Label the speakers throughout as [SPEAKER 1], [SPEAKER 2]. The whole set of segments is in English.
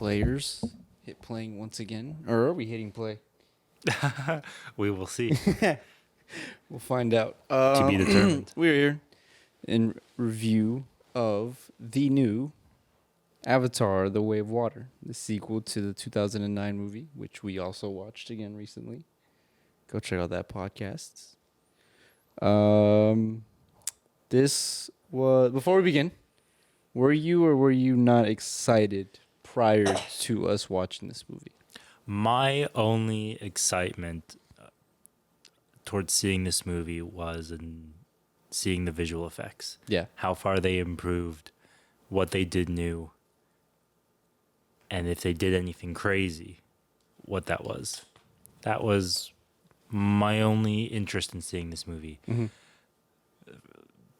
[SPEAKER 1] players hit playing once again? Or are we hitting play?
[SPEAKER 2] We will see.
[SPEAKER 1] We'll find out.
[SPEAKER 2] To be determined.
[SPEAKER 1] We're here in review of the new Avatar: The Way of Water, the sequel to the 2009 movie, which we also watched again recently. Go check out that podcast. This was, before we begin, were you or were you not excited prior to us watching this movie?
[SPEAKER 2] My only excitement towards seeing this movie was in seeing the visual effects.
[SPEAKER 1] Yeah.
[SPEAKER 2] How far they improved, what they did new, and if they did anything crazy, what that was. That was my only interest in seeing this movie.
[SPEAKER 1] Mm-hmm.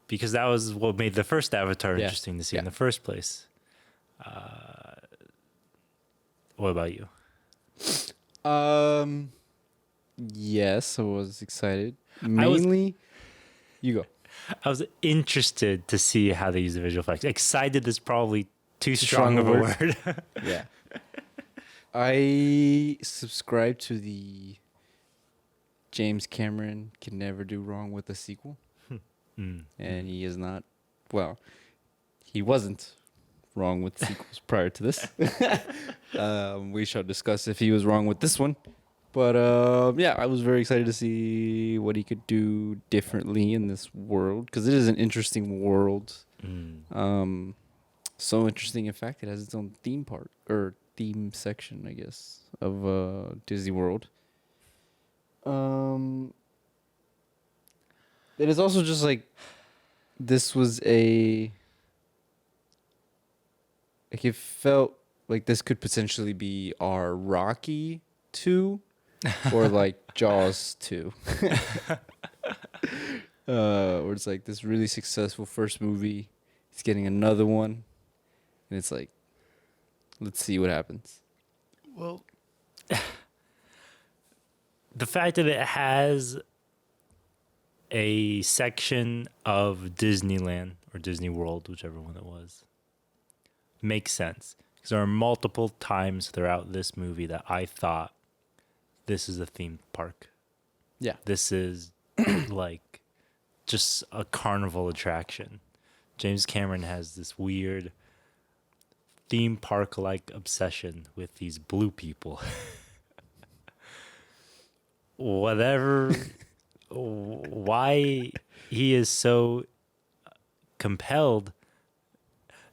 [SPEAKER 2] Because that was what made the first Avatar interesting to see in the first place. What about you?
[SPEAKER 1] Yes, I was excited. Mainly, you go.
[SPEAKER 2] I was interested to see how they use the visual effects. Excited is probably too strong of a word.
[SPEAKER 1] Yeah. I subscribe to the James Cameron can never do wrong with a sequel. And he is not, well, he wasn't wrong with sequels prior to this. We shall discuss if he was wrong with this one. But yeah, I was very excited to see what he could do differently in this world, because it is an interesting world. So interesting, in fact, it has its own theme park, or theme section, I guess, of Disney World. It is also just like, this was it felt like this could potentially be our Rocky 2 or like Jaws 2. Where it's like this really successful first movie, it's getting another one, and it's like, let's see what happens.
[SPEAKER 2] Well, the fact that it has a section of Disneyland or Disney World, whichever one it was, makes sense. Because there are multiple times throughout this movie that I thought, this is a theme park.
[SPEAKER 1] Yeah.
[SPEAKER 2] This is like just a carnival attraction. James Cameron has this weird theme park-like obsession with these blue people. Whatever, why he is so compelled,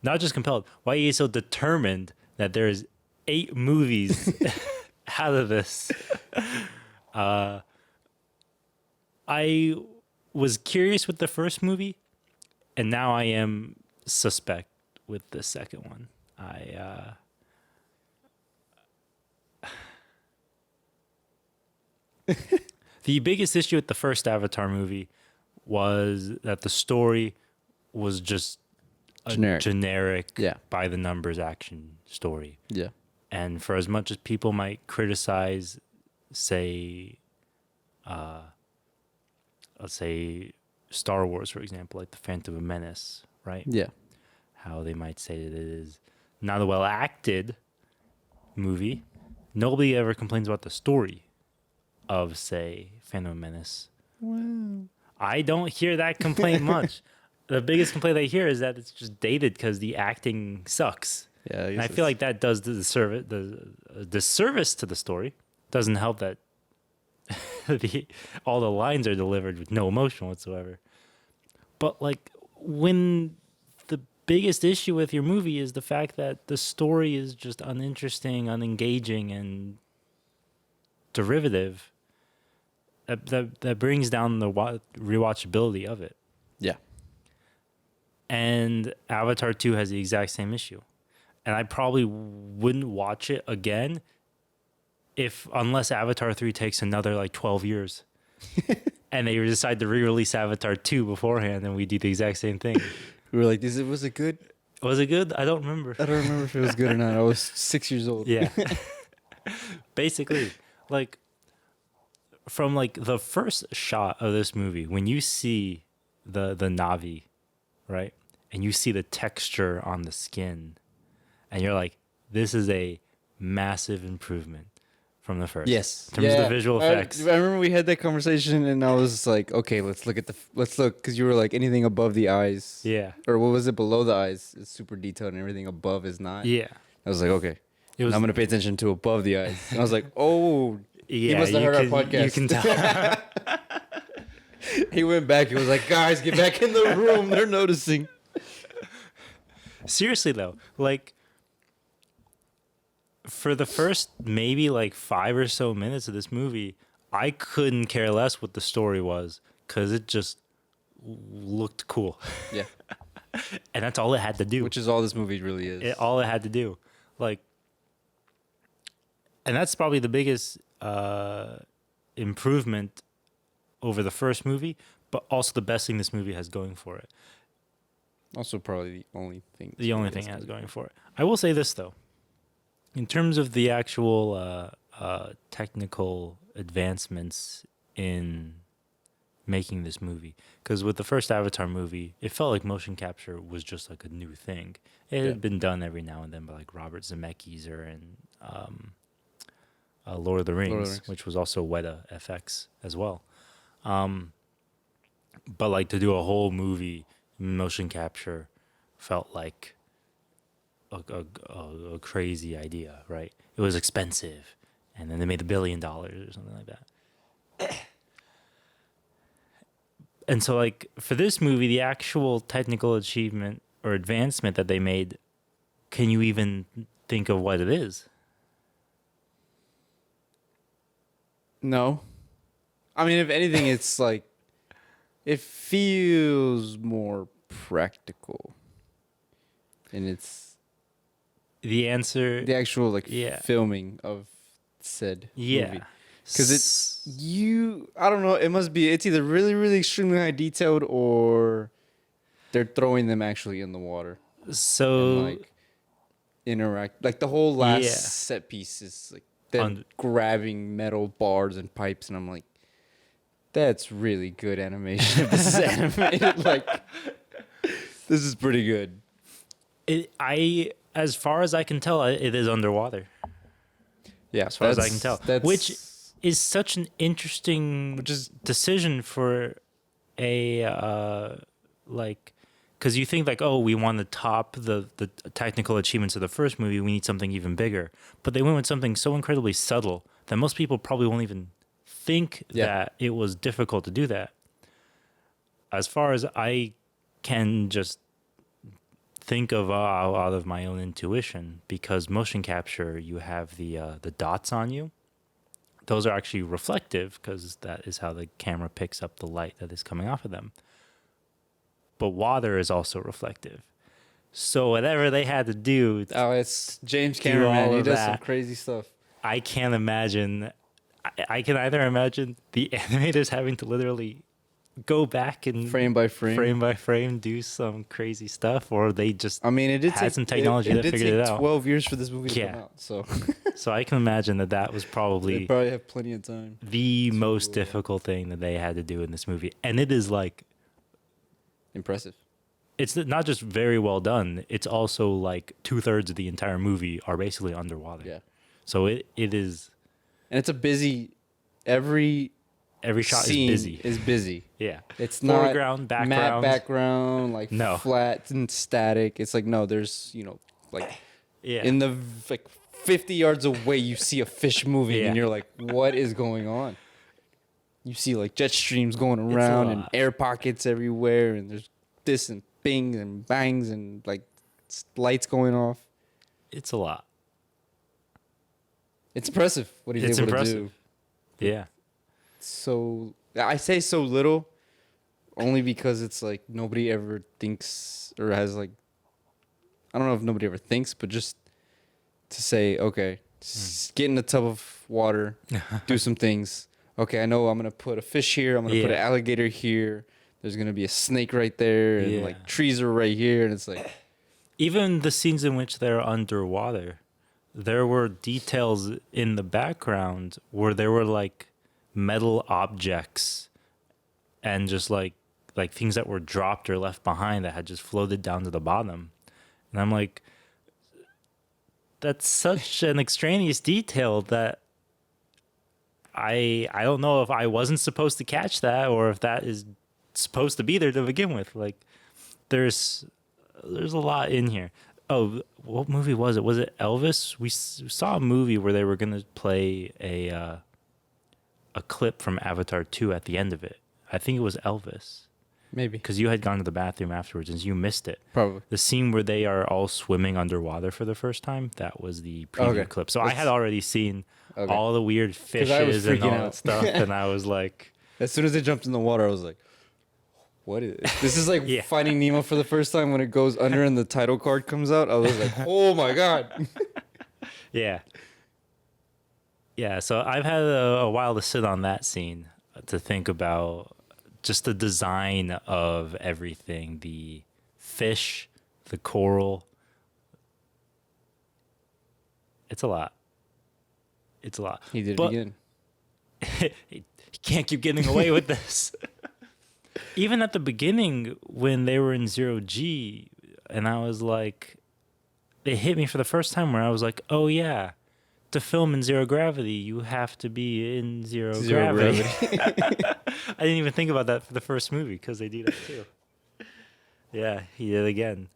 [SPEAKER 2] not just compelled, why he is so determined that there's 8 movies out of this. I was curious with the first movie, and now I am suspect with the second one. The biggest issue with the first Avatar movie was that the story was just a generic by the numbers action story.
[SPEAKER 1] Yeah.
[SPEAKER 2] And for as much as people might criticize, say, let's say Star Wars, for example, like The Phantom Menace, right?
[SPEAKER 1] Yeah.
[SPEAKER 2] How they might say that it is not a well-acted movie. Nobody ever complains about the story of, say, Phantom Menace.
[SPEAKER 1] Wow.
[SPEAKER 2] I don't hear that complaint much. The biggest complaint I hear is that it's just dated because the acting sucks.
[SPEAKER 1] Yeah,
[SPEAKER 2] and I feel like that does the disservice to the story. Doesn't help that all the lines are delivered with no emotion whatsoever. But like, when the biggest issue with your movie is the fact that the story is just uninteresting, unengaging, and derivative, that brings down the rewatchability of it.
[SPEAKER 1] Yeah.
[SPEAKER 2] And Avatar 2 has the exact same issue. And I probably wouldn't watch it again unless Avatar 3 takes another like 12 years. And they decide to re-release Avatar 2 beforehand, and we do the exact same thing.
[SPEAKER 1] We were like, was it good?
[SPEAKER 2] Was it good? I don't remember.
[SPEAKER 1] I don't remember if it was good or not. I was 6 years old.
[SPEAKER 2] Yeah. Basically, like, from like the first shot of this movie, when you see the Na'vi, right? And you see the texture on the skin, and you're like, this is a massive improvement from the first.
[SPEAKER 1] Yes.
[SPEAKER 2] In terms of the visual effects.
[SPEAKER 1] I remember we had that conversation, and I was like, okay, let's look, because you were like, anything above the eyes.
[SPEAKER 2] Yeah.
[SPEAKER 1] Or what was it, below the eyes is super detailed, and everything above is not.
[SPEAKER 2] Yeah.
[SPEAKER 1] I was like, okay.
[SPEAKER 2] It was,
[SPEAKER 1] I'm going to pay attention to above the eyes. And I was like, oh,
[SPEAKER 2] yeah,
[SPEAKER 1] he must have heard our podcast.
[SPEAKER 2] You can tell.
[SPEAKER 1] He went back. He was like, guys, get back in the room. They're noticing.
[SPEAKER 2] Seriously, though, like, for the first maybe like 5 or so minutes of this movie, I couldn't care less what the story was because it just looked cool.
[SPEAKER 1] Yeah.
[SPEAKER 2] And that's all it had to do.
[SPEAKER 1] Which is all this movie really is.
[SPEAKER 2] All it had to do. Like, and that's probably the biggest improvement over the first movie, but also the best thing this movie has going for it.
[SPEAKER 1] Also probably the only thing.
[SPEAKER 2] The only thing it has going for it. I will say this, though. In terms of the actual technical advancements in making this movie, because with the first Avatar movie, it felt like motion capture was just like a new thing. It had been done every now and then by like Robert Zemeckis or in Lord of the Rings, which was also Weta FX as well. But like to do a whole movie motion capture felt like a crazy idea, right? It was expensive, and then they made $1 billion or something like that. And so, like, for this movie, the actual technical achievement or advancement that they made, can you even think of what it is?
[SPEAKER 1] No. I mean, if anything, it's like, it feels more practical. And it's
[SPEAKER 2] The answer...
[SPEAKER 1] the actual, like, filming of said movie. Because I don't know, it's either really, really extremely high detailed or they're throwing them actually in the water.
[SPEAKER 2] So,
[SPEAKER 1] and, like, interact. Like, the whole last set piece is, like, them grabbing metal bars and pipes, and I'm like, that's really good animation. If this is animated, like, this is pretty good.
[SPEAKER 2] As far as I can tell, it is underwater.
[SPEAKER 1] Yeah,
[SPEAKER 2] as far as I can tell, which is such an interesting decision for a like, because you think like, oh, we want to top the technical achievements of the first movie, we need something even bigger. But they went with something so incredibly subtle that most people probably won't even think that it was difficult to do that. As far as I can just think of out of my own intuition, because motion capture, you have the dots on you. Those are actually reflective because that is how the camera picks up the light that is coming off of them. But water is also reflective. So whatever they had to do...
[SPEAKER 1] Oh, it's James Cameron, man. He does some crazy stuff.
[SPEAKER 2] I can't imagine... I can either imagine the animators having to literally go back and...
[SPEAKER 1] Frame by frame,
[SPEAKER 2] do some crazy stuff, or they just
[SPEAKER 1] it
[SPEAKER 2] had some technology that figured it out.
[SPEAKER 1] 12 years for this movie to come out, so...
[SPEAKER 2] So I can imagine that was probably...
[SPEAKER 1] They probably have plenty of time.
[SPEAKER 2] The most difficult thing that they had to do in this movie. And it is like...
[SPEAKER 1] impressive.
[SPEAKER 2] It's not just very well done. It's also like 2/3 of the entire movie are basically underwater.
[SPEAKER 1] Yeah.
[SPEAKER 2] So it is...
[SPEAKER 1] And it's a busy... Every
[SPEAKER 2] shot
[SPEAKER 1] is busy.
[SPEAKER 2] Yeah.
[SPEAKER 1] It's
[SPEAKER 2] foreground,
[SPEAKER 1] not
[SPEAKER 2] background.
[SPEAKER 1] matte background, like flat and static. It's like, no, there's, like in the like 50 yards away, you see a fish moving and you're like, what is going on? You see like jet streams going around and air pockets everywhere, and there's this and bings and bangs and like lights going off.
[SPEAKER 2] It's a lot.
[SPEAKER 1] It's impressive what he's able to do.
[SPEAKER 2] Yeah.
[SPEAKER 1] So I say so little only because it's like nobody ever thinks or has like, I don't know if nobody ever thinks, but just to say, okay, get in a tub of water, do some things. Okay, I know I'm going to put a fish here. I'm going to put an alligator here. There's going to be a snake right there. And like trees are right here. And it's like,
[SPEAKER 2] even the scenes in which they're underwater, there were details in the background where there were like metal objects and just like things that were dropped or left behind that had just floated down to the bottom. And I'm like, that's such an extraneous detail that I don't know if I wasn't supposed to catch that or if that is supposed to be there to begin with. Like there's a lot in here. Oh, what movie was it? Was it Elvis? We saw a movie where they were going to play a clip from Avatar 2 at the end of it. I think it was Elvis.
[SPEAKER 1] Maybe.
[SPEAKER 2] Because you had gone to the bathroom afterwards and you missed it.
[SPEAKER 1] Probably.
[SPEAKER 2] The scene where they are all swimming underwater for the first time, that was the preview clip. So I had already seen all the weird fishes and all that stuff. And I was like...
[SPEAKER 1] As soon as they jumped in the water, I was like, what is this? This is like Finding Nemo for the first time when it goes under and the title card comes out. I was like, oh my God.
[SPEAKER 2] Yeah. Yeah, so I've had a while to sit on that scene to think about just the design of everything, the fish, the coral. It's a lot. It's a lot.
[SPEAKER 1] He did it again.
[SPEAKER 2] He can't keep getting away with this. Even at the beginning when they were in 0G, and I was like, it hit me for the first time where I was like, oh yeah, to film in zero gravity, you have to be in zero gravity. I didn't even think about that for the first movie because they do that too. Yeah, he did again.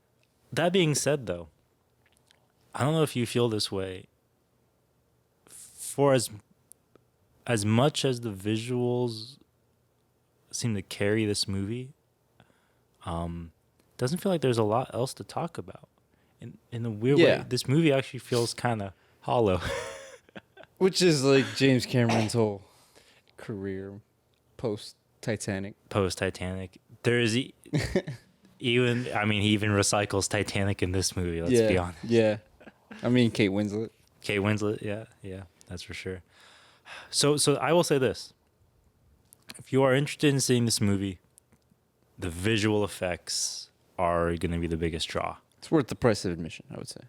[SPEAKER 2] That being said, though, I don't know if you feel this way. For as much as the visuals seem to carry this movie, doesn't feel like there's a lot else to talk about. In a weird way, this movie actually feels kind of hollow.
[SPEAKER 1] Which is like James Cameron's whole career post-Titanic.
[SPEAKER 2] Post-Titanic. There's even, I mean, he even recycles Titanic in this movie, let's be honest.
[SPEAKER 1] Yeah. I mean, Kate Winslet.
[SPEAKER 2] Kate Winslet, yeah, that's for sure. So I will say this. If you are interested in seeing this movie, the visual effects are going to be the biggest draw.
[SPEAKER 1] It's worth the price of admission, I would say.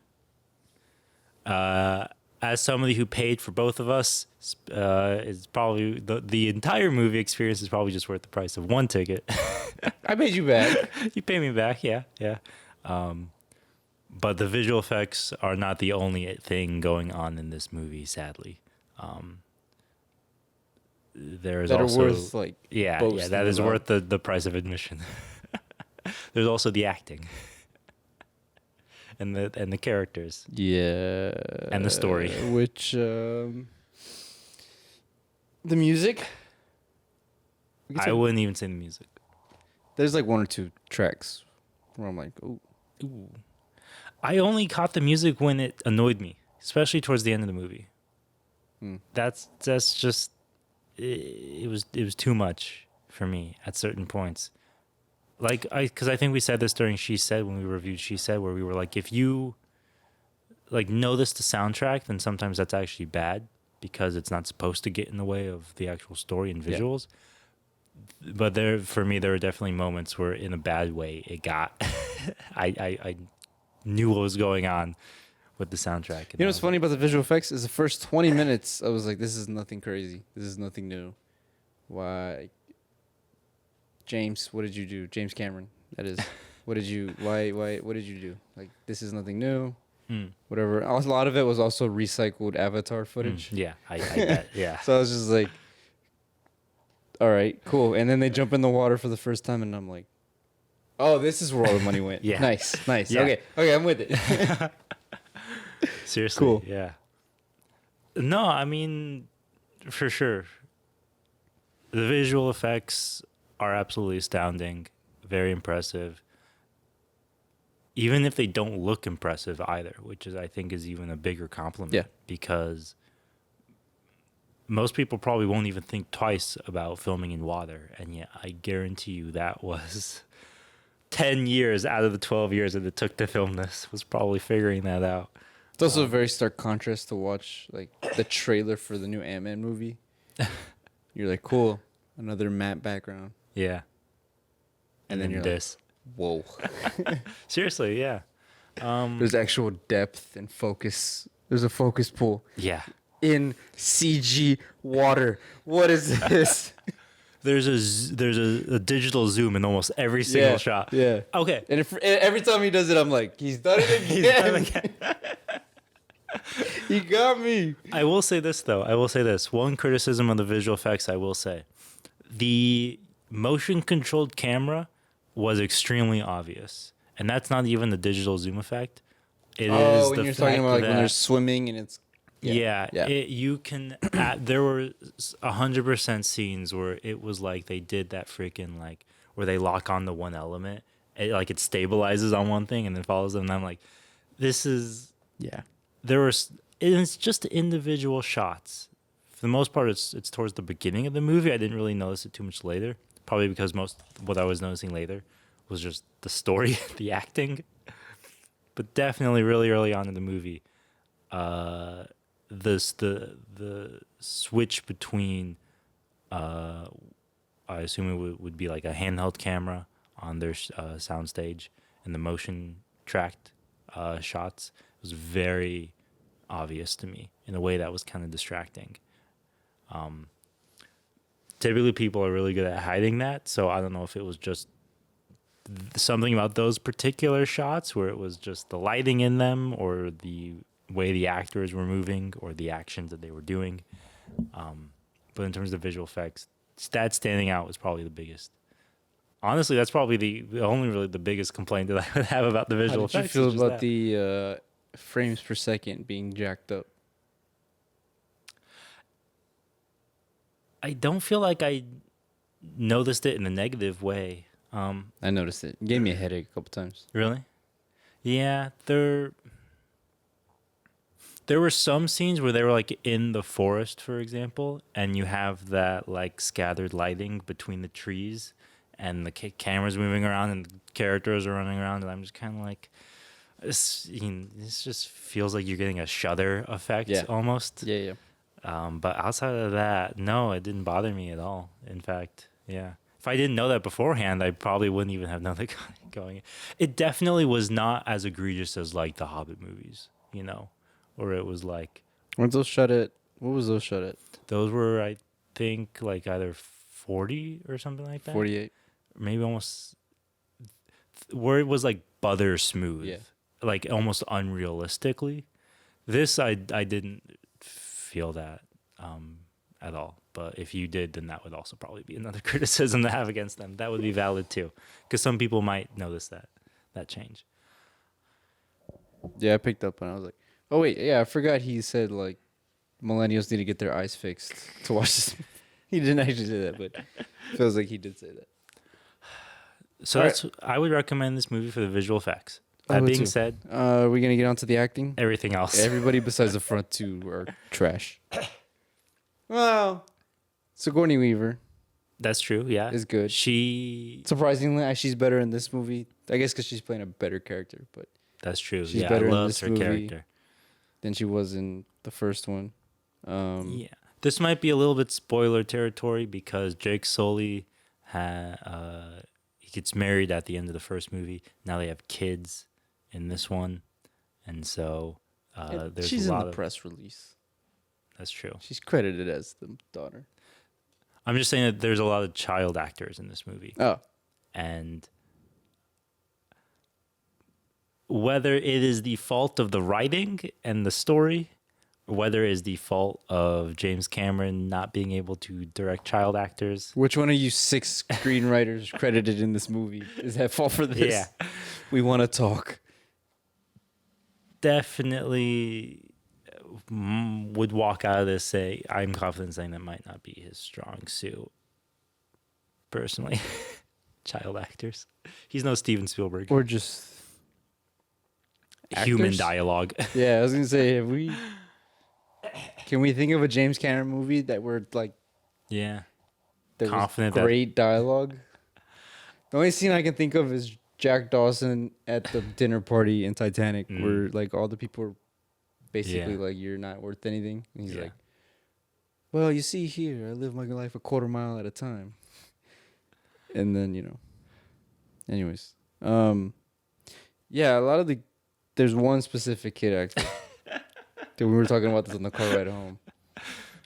[SPEAKER 2] As somebody who paid for both of us, is probably the entire movie experience is probably just worth the price of one ticket.
[SPEAKER 1] I paid you back.
[SPEAKER 2] You pay me back, yeah. But the visual effects are not the only thing going on in this movie, sadly. There's
[SPEAKER 1] that
[SPEAKER 2] also
[SPEAKER 1] are worth like
[SPEAKER 2] that is worth the price of admission. There's also the acting. And the characters.
[SPEAKER 1] Yeah.
[SPEAKER 2] And the story.
[SPEAKER 1] Which the music?
[SPEAKER 2] I wouldn't even say the music.
[SPEAKER 1] There's like one or two tracks where I'm like, ooh.
[SPEAKER 2] I only caught the music when it annoyed me, especially towards the end of the movie. That's just it was too much for me at certain points. Like because I think we said this during She Said when we reviewed She Said, where we were like, if you like notice the soundtrack, then sometimes that's actually bad because it's not supposed to get in the way of the actual story and visuals. Yeah. But for me, there were definitely moments where, in a bad way, it got. I knew what was going on with the soundtrack.
[SPEAKER 1] You know what's funny about the visual effects is the first 20 minutes, I was like, this is nothing crazy. This is nothing new. Why? James, what did you do? James Cameron, that is. What did you do? Like, this is nothing new. Whatever. A lot of it was also recycled Avatar footage.
[SPEAKER 2] Yeah, I bet. Yeah.
[SPEAKER 1] So I was just like, all right, cool. And then they jump in the water for the first time, and I'm like, oh, this is where all the money went.
[SPEAKER 2] Yeah.
[SPEAKER 1] Nice.
[SPEAKER 2] Yeah.
[SPEAKER 1] Okay, I'm with it.
[SPEAKER 2] Seriously.
[SPEAKER 1] Cool.
[SPEAKER 2] Yeah. No, I mean, for sure. The visual effects are absolutely astounding, very impressive. Even if they don't look impressive either, which I think is even a bigger compliment.
[SPEAKER 1] Yeah.
[SPEAKER 2] Because most people probably won't even think twice about filming in water, and yet I guarantee you that was 10 years out of the 12 years that it took to film this was probably figuring that out.
[SPEAKER 1] It's also a very stark contrast to watch like the trailer for the new Ant-Man movie. You're like, cool, another matte background.
[SPEAKER 2] Yeah. And then
[SPEAKER 1] you're
[SPEAKER 2] this.
[SPEAKER 1] Like, whoa.
[SPEAKER 2] Seriously, yeah.
[SPEAKER 1] There's actual depth and focus. There's a focus pool.
[SPEAKER 2] Yeah.
[SPEAKER 1] In CG water. What is this?
[SPEAKER 2] There's a digital zoom in almost every single shot.
[SPEAKER 1] Yeah.
[SPEAKER 2] Okay.
[SPEAKER 1] And every time he does it, I'm like, he's done it again. He got me.
[SPEAKER 2] I will say this though. I will say this. One criticism of the visual effects, I will say, the motion controlled camera was extremely obvious, and that's not even the digital zoom effect. It is
[SPEAKER 1] When
[SPEAKER 2] the
[SPEAKER 1] you're
[SPEAKER 2] fact
[SPEAKER 1] talking about like
[SPEAKER 2] that,
[SPEAKER 1] when they're swimming and it's
[SPEAKER 2] yeah,
[SPEAKER 1] yeah.
[SPEAKER 2] you can. There were 100% scenes where it was like they did that freaking like where they lock on the one element, like it stabilizes on one thing and then follows them. And I'm like, this is
[SPEAKER 1] Yeah.
[SPEAKER 2] there were. It's just individual shots. For the most part, it's towards the beginning of the movie. I didn't really notice it too much later. Probably because most what I was noticing later was just the story, the acting. But definitely, really early on in the movie, the switch between, I assume it would be like a handheld camera on their soundstage and the motion tracked shots was very obvious to me in a way that was kind of distracting. Typically, people are really good at hiding that, so I don't know if it was just something about those particular shots where it was just the lighting in them or the way the actors were moving or the actions that they were doing. But in terms of visual effects, that standing out was probably the biggest. Honestly, that's probably the only really the biggest complaint that I would have about the visual
[SPEAKER 1] How did you
[SPEAKER 2] effects.
[SPEAKER 1] feel
[SPEAKER 2] is just
[SPEAKER 1] about
[SPEAKER 2] that.
[SPEAKER 1] the frames per second being jacked up?
[SPEAKER 2] I don't feel like I noticed it in a negative way.
[SPEAKER 1] I noticed it. It gave me a headache a couple times.
[SPEAKER 2] Really? Yeah, there were some scenes where they were like in the forest, for example, and you have that like scattered lighting between the trees and the cameras moving around and the characters are running around, and I'm just kind of like, this just feels like you're getting a Shudder effect almost.
[SPEAKER 1] Yeah.
[SPEAKER 2] But outside of that, no, it didn't bother me at all. In fact, yeah. If I didn't know that beforehand, I probably wouldn't even have known that going. It definitely was not as egregious as like the Hobbit movies, or it was like
[SPEAKER 1] Weren't those shot at? What was those shot at?
[SPEAKER 2] those were, I think, like either 40 or something like that.
[SPEAKER 1] 48.
[SPEAKER 2] Maybe almost where it was like butter smooth,
[SPEAKER 1] Yeah.
[SPEAKER 2] like almost unrealistically. This I didn't feel that at all. But if you did, then that would also probably be another criticism to have against them. That would be valid too, because some people might notice that change.
[SPEAKER 1] Yeah, I picked up on it. I was like, oh, wait. Yeah, I forgot he said, like, millennials need to get their eyes fixed to watch this. He didn't actually say that, but feels like he did say that.
[SPEAKER 2] So I would recommend this movie for the visual effects.
[SPEAKER 1] I
[SPEAKER 2] That
[SPEAKER 1] would
[SPEAKER 2] being
[SPEAKER 1] too.
[SPEAKER 2] said,
[SPEAKER 1] Are we going to get onto the acting?
[SPEAKER 2] everything else.
[SPEAKER 1] Everybody besides the front two are trash. Well, Sigourney Weaver
[SPEAKER 2] That's true, yeah.
[SPEAKER 1] is good.
[SPEAKER 2] She...
[SPEAKER 1] Surprisingly, she's better in this movie. I guess because she's playing a better character, but
[SPEAKER 2] That's true.
[SPEAKER 1] she's
[SPEAKER 2] Yeah,
[SPEAKER 1] better
[SPEAKER 2] I
[SPEAKER 1] in
[SPEAKER 2] loved
[SPEAKER 1] this
[SPEAKER 2] her
[SPEAKER 1] movie.
[SPEAKER 2] character.
[SPEAKER 1] than she was in the first one.
[SPEAKER 2] Yeah. This might be a little bit spoiler territory because Jake Sully he gets married at the end of the first movie. Now they have kids in this one. And so there's
[SPEAKER 1] she's
[SPEAKER 2] a lot
[SPEAKER 1] in the
[SPEAKER 2] of...
[SPEAKER 1] press release.
[SPEAKER 2] That's true.
[SPEAKER 1] She's credited as the daughter.
[SPEAKER 2] I'm just saying that there's a lot of child actors in this movie.
[SPEAKER 1] Oh.
[SPEAKER 2] And whether it is the fault of the writing and the story, or whether it is the fault of James Cameron not being able to direct child actors.
[SPEAKER 1] Which one of you 6 screenwriters credited in this movie is at fault for this?
[SPEAKER 2] Yeah.
[SPEAKER 1] We want to talk.
[SPEAKER 2] Definitely would walk out of this saying, I'm confident saying that might not be his strong suit. Personally. Child actors. He's no Steven Spielberg.
[SPEAKER 1] Or just
[SPEAKER 2] human
[SPEAKER 1] actors?
[SPEAKER 2] dialogue.
[SPEAKER 1] Yeah, I was gonna say, can we think of a James Cameron movie that we're like,
[SPEAKER 2] Yeah.
[SPEAKER 1] there
[SPEAKER 2] Confident
[SPEAKER 1] was great dialogue? The only scene I can think of is Jack Dawson at the dinner party in Titanic, where like all the people are basically like, you're not worth anything. And he's like, well, you see here, I live my life a quarter mile at a time. And then, anyways. Yeah, a lot of there's one specific kid actor. That we were talking about this on the car ride home.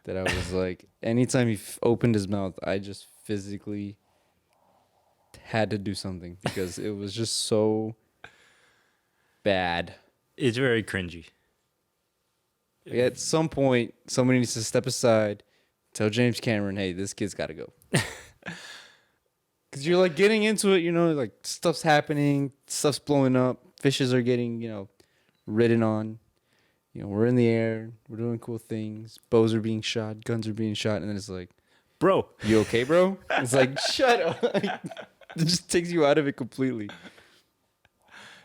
[SPEAKER 1] That I was like, anytime he opened his mouth, I just physically had to do something because it was just so bad.
[SPEAKER 2] It's very cringy.
[SPEAKER 1] Like, at some point, somebody needs to step aside, tell James Cameron, "Hey, this kid's got to go." Because you're like getting into it, like stuff's happening, stuff's blowing up, fishes are getting, ridden on. We're in the air, we're doing cool things, bows are being shot, guns are being shot, and then it's like,
[SPEAKER 2] bro,
[SPEAKER 1] you okay, bro? It's like, shut up. It just takes you out of it completely.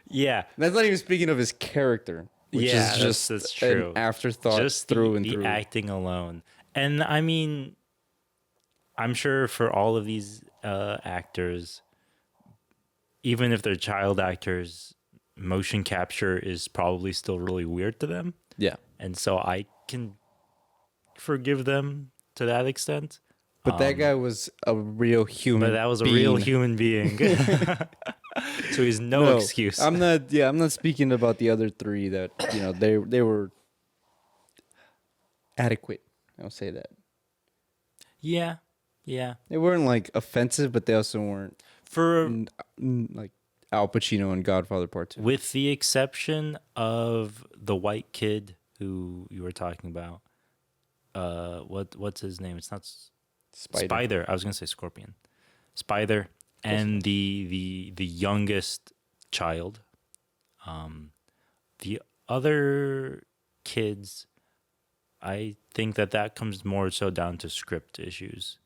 [SPEAKER 2] Yeah.
[SPEAKER 1] That's not even speaking of his character, which is just
[SPEAKER 2] that's true.
[SPEAKER 1] an afterthought
[SPEAKER 2] Just
[SPEAKER 1] through and
[SPEAKER 2] the
[SPEAKER 1] through.
[SPEAKER 2] acting alone. And I mean, I'm sure for all of these actors, even if they're child actors, motion capture is probably still really weird to them.
[SPEAKER 1] Yeah.
[SPEAKER 2] And so I can forgive them to that extent.
[SPEAKER 1] But that guy was a real human.
[SPEAKER 2] But that was a
[SPEAKER 1] being.
[SPEAKER 2] real human being. So he's no excuse.
[SPEAKER 1] I'm not speaking about the other three that, they were adequate. I'll say that.
[SPEAKER 2] Yeah. Yeah.
[SPEAKER 1] They weren't like offensive, but they also weren't
[SPEAKER 2] For
[SPEAKER 1] like Al Pacino in Godfather Part 2.
[SPEAKER 2] with the exception of the white kid who you were talking about. What's his name? It's not Spider. I was gonna say Scorpion. Spider and the youngest child. The other kids, I think that comes more so down to script issues,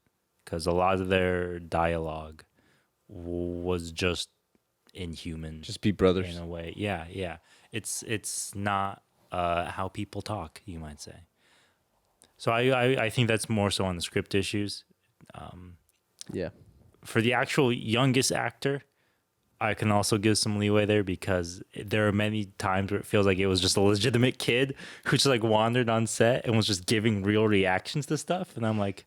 [SPEAKER 2] because a lot of their dialogue was just inhuman.
[SPEAKER 1] Just be brothers.
[SPEAKER 2] In a way. Yeah. It's not how people talk, you might say. So I think that's more so on the script issues.
[SPEAKER 1] Yeah.
[SPEAKER 2] For the actual youngest actor, I can also give some leeway there, because there are many times where it feels like it was just a legitimate kid who just like wandered on set and was just giving real reactions to stuff. And I'm like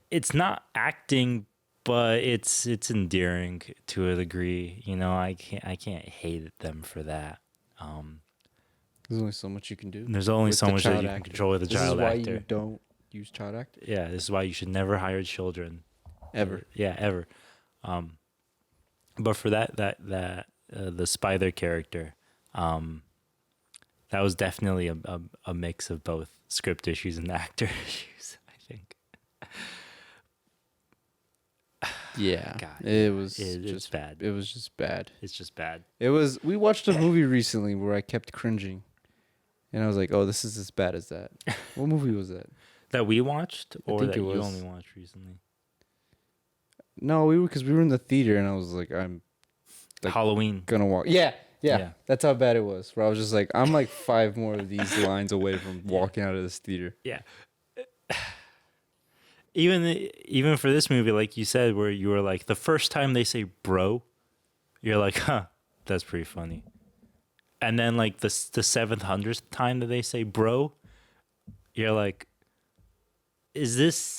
[SPEAKER 2] it's not acting, but it's endearing to a degree. I can't hate them for that.
[SPEAKER 1] There's only so much you can do.
[SPEAKER 2] There's only
[SPEAKER 1] with
[SPEAKER 2] so
[SPEAKER 1] the
[SPEAKER 2] much that
[SPEAKER 1] child
[SPEAKER 2] you can
[SPEAKER 1] actor.
[SPEAKER 2] control with a child
[SPEAKER 1] This
[SPEAKER 2] actor.
[SPEAKER 1] is why you don't use child actor.
[SPEAKER 2] Yeah, this is why you should never hire children.
[SPEAKER 1] Ever.
[SPEAKER 2] Yeah, ever. But for that the Spider character, that was definitely a mix of both script issues and actor issues, I think.
[SPEAKER 1] Yeah.
[SPEAKER 2] God,
[SPEAKER 1] It was
[SPEAKER 2] it's
[SPEAKER 1] just
[SPEAKER 2] bad.
[SPEAKER 1] It was just bad.
[SPEAKER 2] It's just bad.
[SPEAKER 1] We watched a movie recently where I kept cringing. And I was like, "Oh, this is as bad as that." What movie was that?
[SPEAKER 2] That we watched, or
[SPEAKER 1] think
[SPEAKER 2] that
[SPEAKER 1] it
[SPEAKER 2] you
[SPEAKER 1] was.
[SPEAKER 2] only watched recently?
[SPEAKER 1] No, because we were in the theater and I was like, I'm like,
[SPEAKER 2] Halloween.
[SPEAKER 1] gonna walk. Yeah.
[SPEAKER 2] Yeah.
[SPEAKER 1] That's how bad it was. Where I was just like, I'm like 5 more of these lines away from walking out of this theater.
[SPEAKER 2] Yeah. Even for this movie, like you said, where you were like, the first time they say bro, you're like, huh, that's pretty funny. And then like the 700th time that they say bro, you're like, is this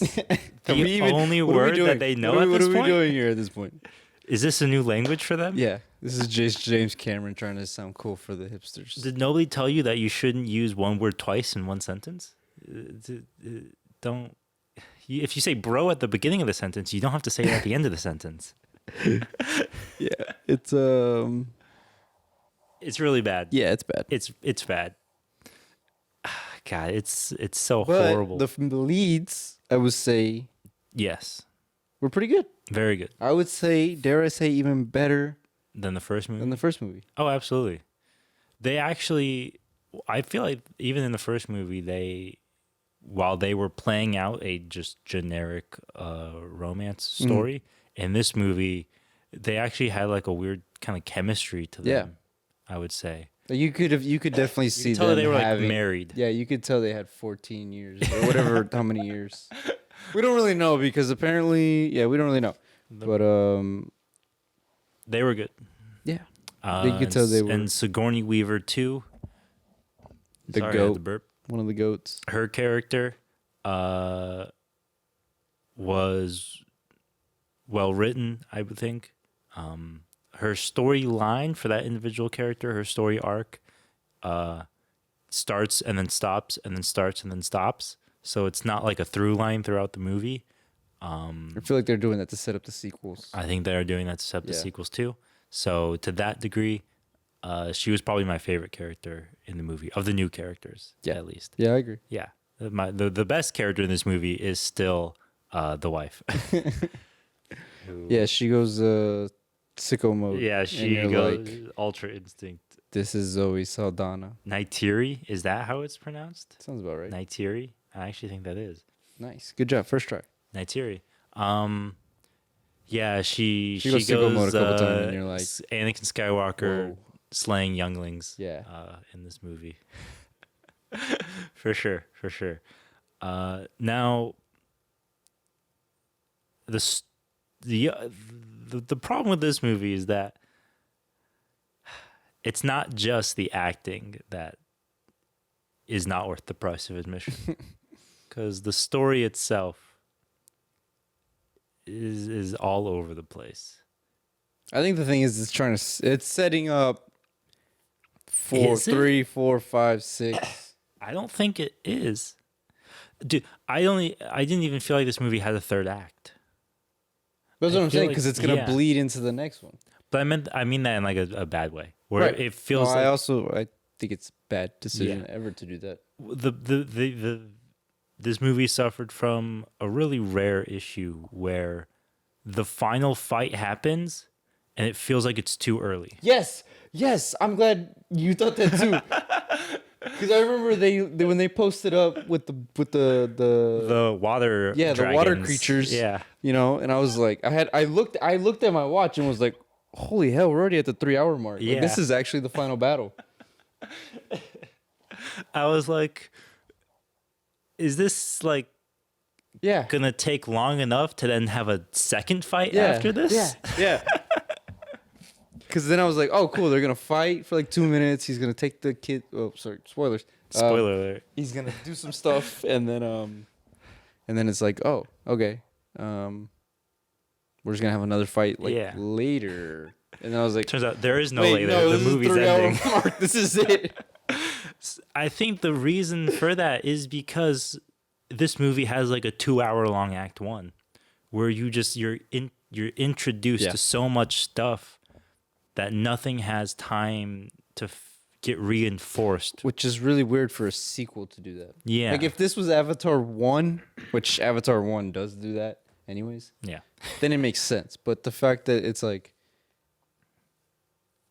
[SPEAKER 2] the only word that they know at this point?
[SPEAKER 1] What are we doing here at this point?
[SPEAKER 2] Is this a new language for them?
[SPEAKER 1] Yeah, this is James Cameron trying to sound cool for the hipsters.
[SPEAKER 2] Did nobody tell you that you shouldn't use one word twice in one sentence? Don't. If you say bro at the beginning of the sentence, you don't have to say it at the end of the sentence.
[SPEAKER 1] Yeah, it's
[SPEAKER 2] It's really bad.
[SPEAKER 1] yeah, it's bad.
[SPEAKER 2] It's bad. God, it's so
[SPEAKER 1] But
[SPEAKER 2] horrible.
[SPEAKER 1] the leads, I would say,
[SPEAKER 2] Yes,
[SPEAKER 1] were pretty good.
[SPEAKER 2] very good.
[SPEAKER 1] I would say, dare I say, even better
[SPEAKER 2] Than the first movie.
[SPEAKER 1] than the first movie.
[SPEAKER 2] Oh, absolutely. They actually, I feel like even in the first movie, while they were playing out a just generic romance story, in this movie, they actually had like a weird kind of chemistry to them.
[SPEAKER 1] Yeah.
[SPEAKER 2] I would say.
[SPEAKER 1] You could definitely see
[SPEAKER 2] tell
[SPEAKER 1] them
[SPEAKER 2] they were like
[SPEAKER 1] having,
[SPEAKER 2] married.
[SPEAKER 1] Yeah, you could tell they had 14 years or whatever, how many years. We don't really know because apparently, we don't really know. But
[SPEAKER 2] They were good.
[SPEAKER 1] yeah, you could tell they were.
[SPEAKER 2] And Sigourney Weaver too.
[SPEAKER 1] The
[SPEAKER 2] Sorry, I had
[SPEAKER 1] goat.
[SPEAKER 2] the burp.
[SPEAKER 1] One of the goats.
[SPEAKER 2] Her character was well written, I would think. Her storyline for that individual character, her story arc, starts and then stops and then starts and then stops. So it's not like a through line throughout the movie.
[SPEAKER 1] I feel like they're doing that to set up the sequels.
[SPEAKER 2] I think they're doing that to set up the
[SPEAKER 1] Yeah.
[SPEAKER 2] sequels too. So to that degree, she was probably my favorite character in the movie, of the new characters, at least.
[SPEAKER 1] Yeah, I agree.
[SPEAKER 2] Yeah. The best character in this movie is still the wife.
[SPEAKER 1] Yeah, she goes sicko mode.
[SPEAKER 2] Yeah,
[SPEAKER 1] and
[SPEAKER 2] she
[SPEAKER 1] you're
[SPEAKER 2] goes
[SPEAKER 1] like,
[SPEAKER 2] Ultra Instinct.
[SPEAKER 1] this is Zoe Saldana.
[SPEAKER 2] Nightiri, is that how it's pronounced?
[SPEAKER 1] Sounds about right.
[SPEAKER 2] Nightiri? I actually think that is.
[SPEAKER 1] Nice. Good job. First try.
[SPEAKER 2] Nightiri. Yeah, she
[SPEAKER 1] She goes sicko mode a couple times and you're like,
[SPEAKER 2] Anakin Skywalker
[SPEAKER 1] whoa.
[SPEAKER 2] slaying younglings.
[SPEAKER 1] Yeah.
[SPEAKER 2] In this movie. For sure. Now, the problem with this movie is that it's not just the acting that is not worth the price of admission, because the story itself is all over the place.
[SPEAKER 1] I think the thing is, it's setting up
[SPEAKER 2] Is it?
[SPEAKER 1] 3, 4, 5, 6.
[SPEAKER 2] I don't think it is, dude. I didn't even feel like this movie had a third act.
[SPEAKER 1] That's what I'm
[SPEAKER 2] feel
[SPEAKER 1] saying,
[SPEAKER 2] like-
[SPEAKER 1] because it's gonna
[SPEAKER 2] yeah.
[SPEAKER 1] bleed into the next one.
[SPEAKER 2] But I mean that in like a bad way, where
[SPEAKER 1] Right.
[SPEAKER 2] it feels
[SPEAKER 1] I
[SPEAKER 2] like
[SPEAKER 1] think it's a bad decision ever to do that.
[SPEAKER 2] this movie suffered from a really rare issue where the final fight happens and it feels like it's too early.
[SPEAKER 1] Yes, I'm glad you thought that too. Because I remember they when they posted up with the
[SPEAKER 2] The water
[SPEAKER 1] the water
[SPEAKER 2] dragons.
[SPEAKER 1] creatures,
[SPEAKER 2] Yeah.
[SPEAKER 1] you know, and I was like, I looked at my watch and was like, holy hell, we're already at the 3-hour mark. Like,
[SPEAKER 2] Yeah.
[SPEAKER 1] this is actually the final battle.
[SPEAKER 2] I was like, is this like
[SPEAKER 1] Yeah,
[SPEAKER 2] gonna take long enough to then have a second fight
[SPEAKER 1] yeah,
[SPEAKER 2] after this?
[SPEAKER 1] Yeah. Because then I was like, oh, cool, they're gonna fight for like 2 minutes. He's gonna take the kid. Oh, sorry, spoilers.
[SPEAKER 2] Spoiler alert.
[SPEAKER 1] He's gonna do some stuff, and then it's like, oh, okay, we're just gonna have another fight like
[SPEAKER 2] Yeah.
[SPEAKER 1] later. And then I was like,
[SPEAKER 2] Turns out there is no
[SPEAKER 1] wait,
[SPEAKER 2] later.
[SPEAKER 1] no,
[SPEAKER 2] The
[SPEAKER 1] this is
[SPEAKER 2] movie's
[SPEAKER 1] 3-hour
[SPEAKER 2] ending.
[SPEAKER 1] mark. This is it.
[SPEAKER 2] I think the reason for that is because this movie has like a 2-hour long act one, where you're introduced
[SPEAKER 1] Yeah.
[SPEAKER 2] to so much stuff that nothing has time to get reinforced.
[SPEAKER 1] Which is really weird for a sequel to do that.
[SPEAKER 2] Yeah.
[SPEAKER 1] Like if this was Avatar 1, which Avatar 1 does do that anyways,
[SPEAKER 2] Yeah.
[SPEAKER 1] then it makes sense. But the fact that it's like,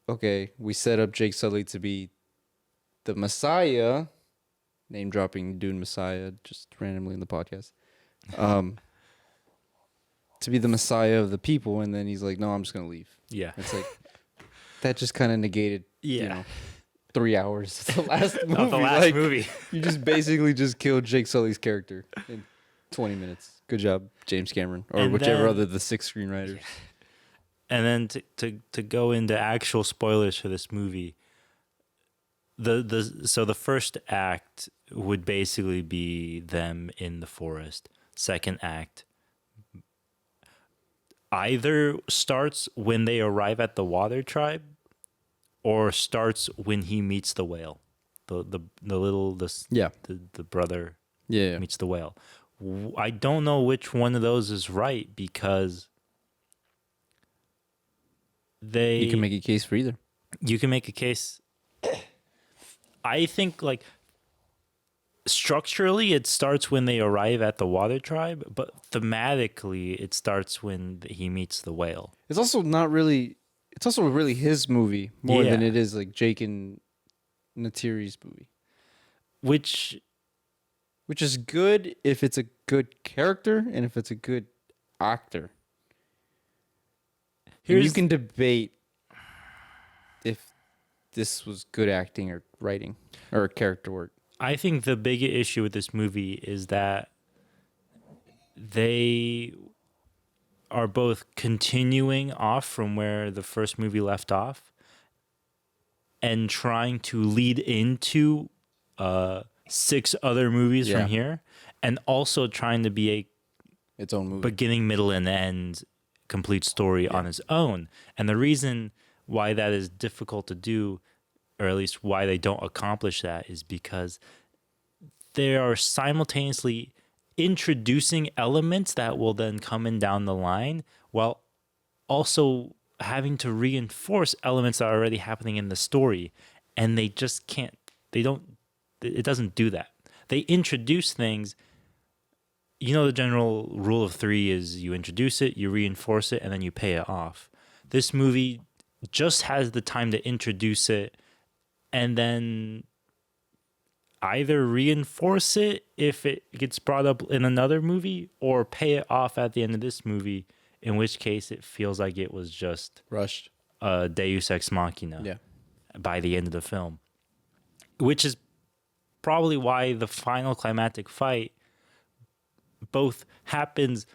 [SPEAKER 1] okay, we set up Jake Sully to be the Messiah, name dropping Dune Messiah just randomly in the podcast, to be the Messiah of the people, and then he's like, no, I'm just gonna leave.
[SPEAKER 2] Yeah.
[SPEAKER 1] It's like that just kind of negated,
[SPEAKER 2] Yeah.
[SPEAKER 1] 3 hours of the last movie.
[SPEAKER 2] Of the last
[SPEAKER 1] Like,
[SPEAKER 2] movie.
[SPEAKER 1] you just basically just killed Jake Sully's character in 20 minutes. Good job, James Cameron, or
[SPEAKER 2] And
[SPEAKER 1] whichever
[SPEAKER 2] then-
[SPEAKER 1] other the 6 screenwriters.
[SPEAKER 2] And then to go into actual spoilers for this movie, so the first act would basically be them in the forest. Second act either starts when they arrive at the water tribe, or starts when he meets the whale, the brother
[SPEAKER 1] Yeah.
[SPEAKER 2] meets the whale. I don't know which one of those is right, because
[SPEAKER 1] You can make a case for either.
[SPEAKER 2] You can make a case. I think like structurally it starts when they arrive at the water tribe, but thematically it starts when he meets the whale.
[SPEAKER 1] It's also really his movie more than
[SPEAKER 2] Yeah.
[SPEAKER 1] it is like Jake and Natiri's movie.
[SPEAKER 2] Which
[SPEAKER 1] Is good if it's a good character and if it's a good actor. And you can debate if this was good acting or writing or character work.
[SPEAKER 2] I think the big issue with this movie is that they are both continuing off from where the first movie left off and trying to lead into 6 other movies
[SPEAKER 1] Yeah.
[SPEAKER 2] from here, and also trying to be
[SPEAKER 1] Its own
[SPEAKER 2] a
[SPEAKER 1] movie.
[SPEAKER 2] beginning, middle, and end complete story on its own. And the reason why that is difficult to do, or at least why they don't accomplish that, is because they are simultaneously introducing elements that will then come in down the line, while also having to reinforce elements that are already happening in the story, and they just can't. They don't. It doesn't do that. They introduce things. You know, the general rule of three is you introduce it, you reinforce it, and then you pay it off. This movie just has the time to introduce it and then either reinforce it if it gets brought up in another movie or pay it off at the end of this movie, in which case it feels like it was just
[SPEAKER 1] Rushed.
[SPEAKER 2] a deus ex machina
[SPEAKER 1] Yeah.
[SPEAKER 2] by the end of the film, which is probably why the final climactic fight both happens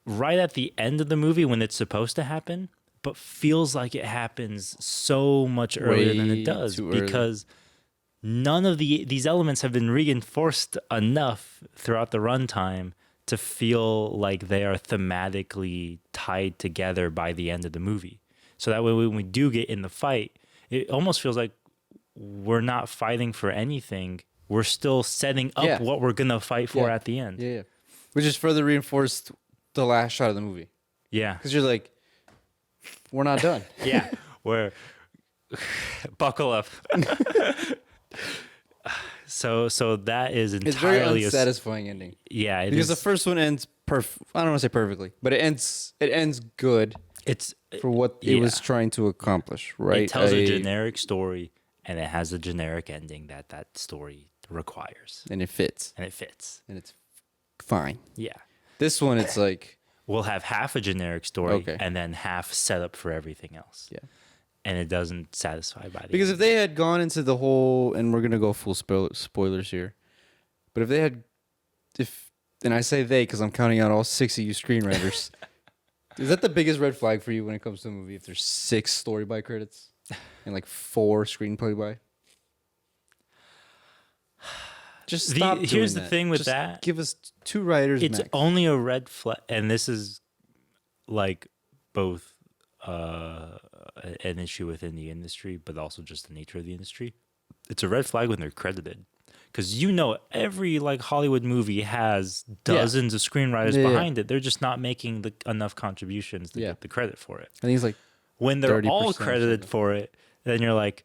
[SPEAKER 2] right at the end of the movie when it's supposed to happen, but feels like it happens so much earlier than
[SPEAKER 1] Way
[SPEAKER 2] it does
[SPEAKER 1] too early.
[SPEAKER 2] because none of these elements have been reinforced enough throughout the runtime to feel like they are thematically tied together by the end of the movie. So that way when we do get in the fight, it almost feels like we're not fighting for anything. We're still setting up
[SPEAKER 1] Yeah.
[SPEAKER 2] what we're going to fight for
[SPEAKER 1] Yeah.
[SPEAKER 2] at the end.
[SPEAKER 1] Yeah. Which is further reinforced the last shot of the movie.
[SPEAKER 2] Yeah.
[SPEAKER 1] Because you're like, we're not done.
[SPEAKER 2] Yeah. We're buckle up. So that is
[SPEAKER 1] It's very
[SPEAKER 2] entirely
[SPEAKER 1] unsatisfying ending.
[SPEAKER 2] yeah, it
[SPEAKER 1] Because
[SPEAKER 2] is.
[SPEAKER 1] the first one ends I don't want to say perfectly, but it ends good
[SPEAKER 2] It's
[SPEAKER 1] for what it was
[SPEAKER 2] yeah.
[SPEAKER 1] trying to accomplish, right?
[SPEAKER 2] It tells a generic story and it has a generic ending that story requires.
[SPEAKER 1] and it fits.
[SPEAKER 2] And it fits.
[SPEAKER 1] And it's fine.
[SPEAKER 2] Yeah.
[SPEAKER 1] This one, it's like,
[SPEAKER 2] We'll have half a generic story
[SPEAKER 1] Okay.
[SPEAKER 2] and then half set up for everything else.
[SPEAKER 1] yeah.
[SPEAKER 2] And it doesn't satisfy by the
[SPEAKER 1] Because
[SPEAKER 2] end.
[SPEAKER 1] if they had gone into the whole, and we're going to go full spoilers here, but if they had, and I say they because I'm counting out all 6 of you screenwriters, is that the biggest red flag for you when it comes to a movie? If there's 6 story by credits and like 4 screenplay by? Just stop doing
[SPEAKER 2] here's the
[SPEAKER 1] that.
[SPEAKER 2] thing with
[SPEAKER 1] Just
[SPEAKER 2] that.
[SPEAKER 1] give us 2 writers
[SPEAKER 2] It's
[SPEAKER 1] max.
[SPEAKER 2] only a red flag, and this is like both an issue within the industry, but also just the nature of the industry. It's a red flag when they're credited, because every like Hollywood movie has dozens of screenwriters
[SPEAKER 1] Yeah, yeah.
[SPEAKER 2] behind it. They're just not making enough contributions to
[SPEAKER 1] Yeah.
[SPEAKER 2] get the credit for it.
[SPEAKER 1] I think it's like,
[SPEAKER 2] When they're
[SPEAKER 1] 30%
[SPEAKER 2] all
[SPEAKER 1] or
[SPEAKER 2] credited
[SPEAKER 1] something.
[SPEAKER 2] for it, then you're like,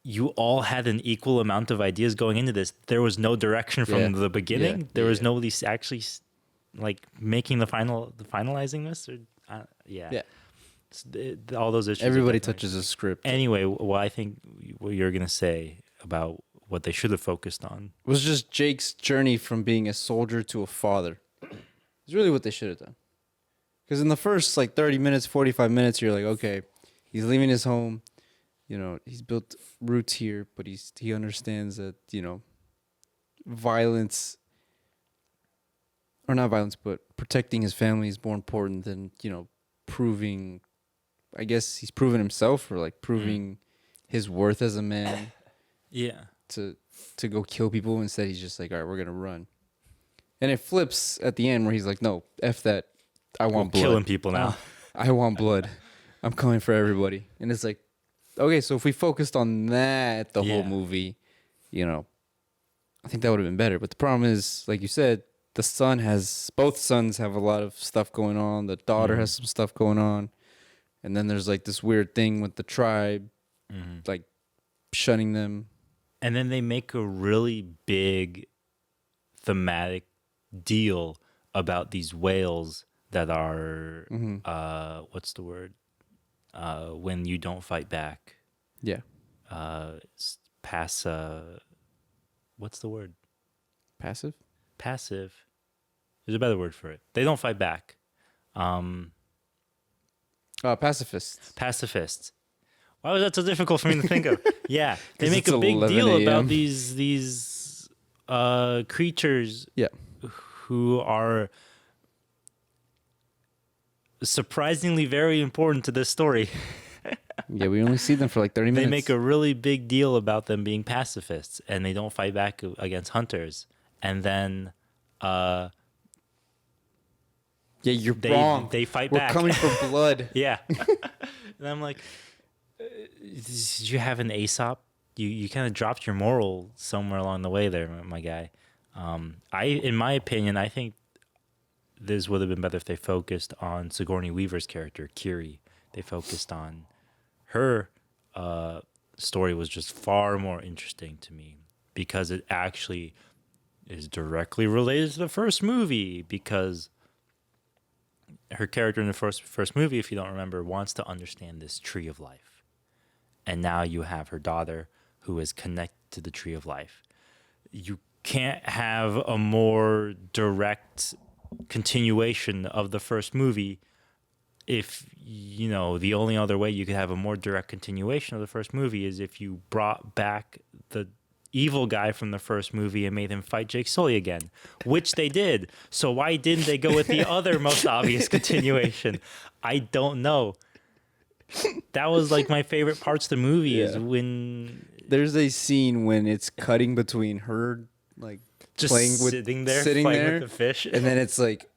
[SPEAKER 2] you all had an equal amount of ideas going into this. There was no direction from
[SPEAKER 1] Yeah.
[SPEAKER 2] the beginning.
[SPEAKER 1] Yeah.
[SPEAKER 2] There was
[SPEAKER 1] Yeah.
[SPEAKER 2] nobody actually like making the finalizing this. Or yeah. All those issues. are
[SPEAKER 1] everybody
[SPEAKER 2] definitely-
[SPEAKER 1] touches a script.
[SPEAKER 2] Anyway, what I think what you're gonna say about what they should have focused on.
[SPEAKER 1] It was just Jake's journey from being a soldier to a father. It's really what they should have done. Because in the first like 30 minutes, 45 minutes, you're like, okay, he's leaving his home. He's built roots here, but he understands that, violence, or not violence, but protecting his family is more important than, proving, I guess he's proven himself or like proving his worth as a man
[SPEAKER 2] Yeah.
[SPEAKER 1] to go kill people. Instead, he's just like, all right, we're going to run. And it flips at the end where he's like, no, F that. I want blood.
[SPEAKER 2] Killing people now.
[SPEAKER 1] I want blood. I'm coming for everybody. And it's like, okay, so if we focused on that the whole
[SPEAKER 2] Yeah.
[SPEAKER 1] movie, I think that would have been better. But the problem is, like you said, both sons have a lot of stuff going on. The daughter has some stuff going on. And then there's like this weird thing with the tribe, like shunning them.
[SPEAKER 2] And then they make a really big thematic deal about these whales that are what's the word? When you don't fight back.
[SPEAKER 1] Yeah.
[SPEAKER 2] What's the word?
[SPEAKER 1] Passive?
[SPEAKER 2] Passive. There's a better word for it. They don't fight back.
[SPEAKER 1] Pacifists.
[SPEAKER 2] Pacifists. Why was that so difficult for me to think of? Yeah, they
[SPEAKER 1] 'Cause
[SPEAKER 2] make
[SPEAKER 1] it's
[SPEAKER 2] a big
[SPEAKER 1] 11
[SPEAKER 2] deal
[SPEAKER 1] a.m.
[SPEAKER 2] about these creatures
[SPEAKER 1] Yeah.
[SPEAKER 2] who are surprisingly very important to this story.
[SPEAKER 1] Yeah, we only see them for like 30 minutes.
[SPEAKER 2] They make a really big deal about them being pacifists and they don't fight back against hunters. And then
[SPEAKER 1] Yeah, you're
[SPEAKER 2] they
[SPEAKER 1] wrong.
[SPEAKER 2] they fight
[SPEAKER 1] We're
[SPEAKER 2] back.
[SPEAKER 1] coming for blood.
[SPEAKER 2] Yeah. And I'm like, did you have an Aesop? You kind of dropped your moral somewhere along the way there, my guy. In my opinion, I think this would have been better if they focused on Sigourney Weaver's character, Kiri, They focused on her story was just far more interesting to me because it actually is directly related to the first movie, because her character in the first movie, if you don't remember, wants to understand this tree of life. And now you have her daughter who is connected to the tree of life. You can't have a more direct continuation of the first movie. If, you know, the only other way you could have a more direct continuation of the first movie is if you brought back the evil guy from the first movie and made him fight Jake Sully again, which they did. So why didn't they go with the other most obvious continuation? I don't know. That was like my favorite parts of the movie is when
[SPEAKER 1] there's a scene when it's cutting between her like
[SPEAKER 2] just
[SPEAKER 1] playing with
[SPEAKER 2] sitting there
[SPEAKER 1] sitting
[SPEAKER 2] playing
[SPEAKER 1] there
[SPEAKER 2] with the fish,
[SPEAKER 1] and then it's like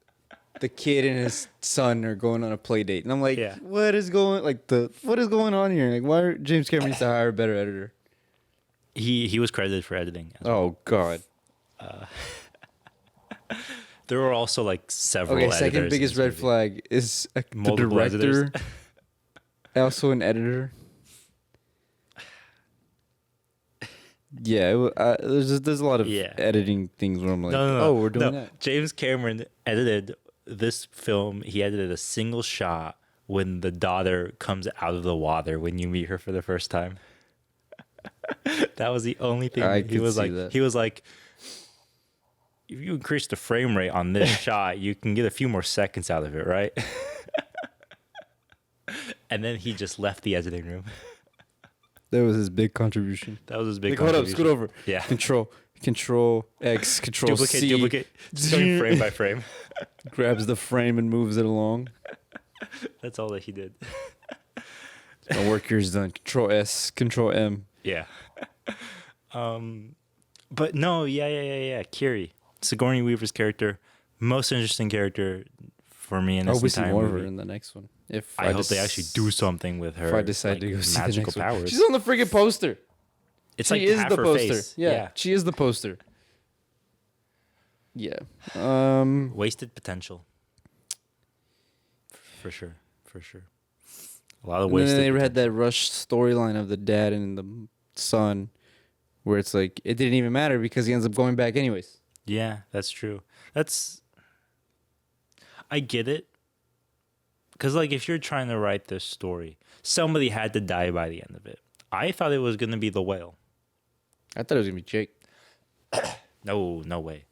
[SPEAKER 1] the kid and his son are going on a play date, and I'm like, what is going on here? Like, why are James Cameron needs to hire a better editor?
[SPEAKER 2] He was credited for editing.
[SPEAKER 1] Oh God.
[SPEAKER 2] There were also like several.
[SPEAKER 1] Okay, second biggest red flag is the director, also an editor. Yeah, there's a lot of editing things where I'm like, we're doing that.
[SPEAKER 2] James Cameron edited this film. He edited a single shot when the daughter comes out of the water when you meet her for the first time. That was the only thing he was like. That. He was like, if you increase the frame rate on this shot, you can get a few more seconds out of it, right? And then he just left the editing room.
[SPEAKER 1] That was his big contribution.
[SPEAKER 2] That was his big contribution.
[SPEAKER 1] Hold up, scoot over.
[SPEAKER 2] Yeah.
[SPEAKER 1] Control X, Control C.
[SPEAKER 2] Duplicate. Just going frame by frame.
[SPEAKER 1] Grabs the frame and moves it along.
[SPEAKER 2] That's all that he did.
[SPEAKER 1] My work here is done. Control S, Control M.
[SPEAKER 2] Yeah. But no, yeah. Kiri. Sigourney Weaver's character, most interesting character for me in this entire movie. More of her
[SPEAKER 1] in the next one. If
[SPEAKER 2] I hope they actually do something with her.
[SPEAKER 1] If I decide to go see the next
[SPEAKER 2] powers.
[SPEAKER 1] One. She's on the freaking poster.
[SPEAKER 2] It's she like is half the her
[SPEAKER 1] poster.
[SPEAKER 2] Face.
[SPEAKER 1] Yeah, she is the poster. Yeah.
[SPEAKER 2] Wasted potential. For sure. A lot of wasted.
[SPEAKER 1] And then they had that rush storyline of the dad and the son, where it's like it didn't even matter because he ends up going back anyways.
[SPEAKER 2] Yeah, that's true. I get it. Because, like, if you're trying to write this story, somebody had to die by the end of it. I thought it was going to be the whale.
[SPEAKER 1] I thought it was going to be Jake.
[SPEAKER 2] No way.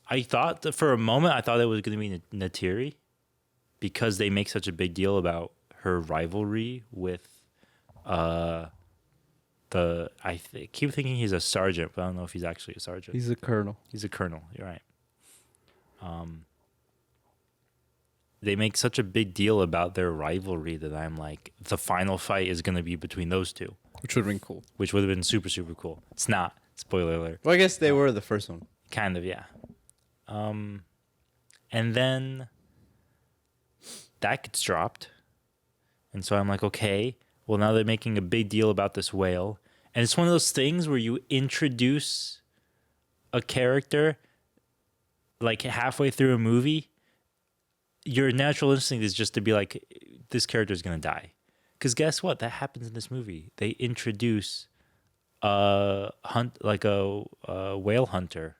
[SPEAKER 2] I thought that for a moment, I thought it was going to be Natiri because they make such a big deal about her rivalry with I keep thinking he's a sergeant, but I don't know if he's actually a sergeant.
[SPEAKER 1] He's a colonel.
[SPEAKER 2] You're right. They make such a big deal about their rivalry that I'm like, the final fight is going to be between those two.
[SPEAKER 1] Which would have been cool.
[SPEAKER 2] Which would have been super, super cool. It's not. Spoiler alert.
[SPEAKER 1] Well, I guess they were the first one.
[SPEAKER 2] Kind of, yeah. And then that gets dropped. And so I'm like, okay, well, now they're making a big deal about this whale. And it's one of those things where you introduce a character like halfway through a movie. Your natural instinct is just to be like, this character is going to die. Because guess what? That happens in this movie. They introduce a whale hunter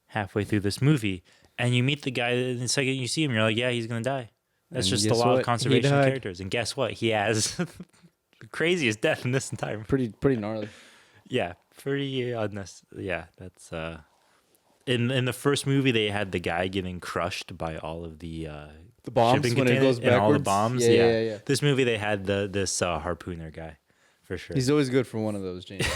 [SPEAKER 2] halfway through this movie. And you meet the guy, and the second you see him, you're like, yeah, he's going to die. That's just the law of conservation characters. And guess what? He has the craziest death in this entire movie.
[SPEAKER 1] Pretty gnarly.
[SPEAKER 2] Yeah, pretty unnecessary. Yeah, that's... In the first movie, they had the guy getting crushed by all of the
[SPEAKER 1] bombs when it goes backwards.
[SPEAKER 2] And all the bombs.
[SPEAKER 1] Yeah.
[SPEAKER 2] This movie, they had this harpooner guy, for sure.
[SPEAKER 1] He's always good for one of those, James.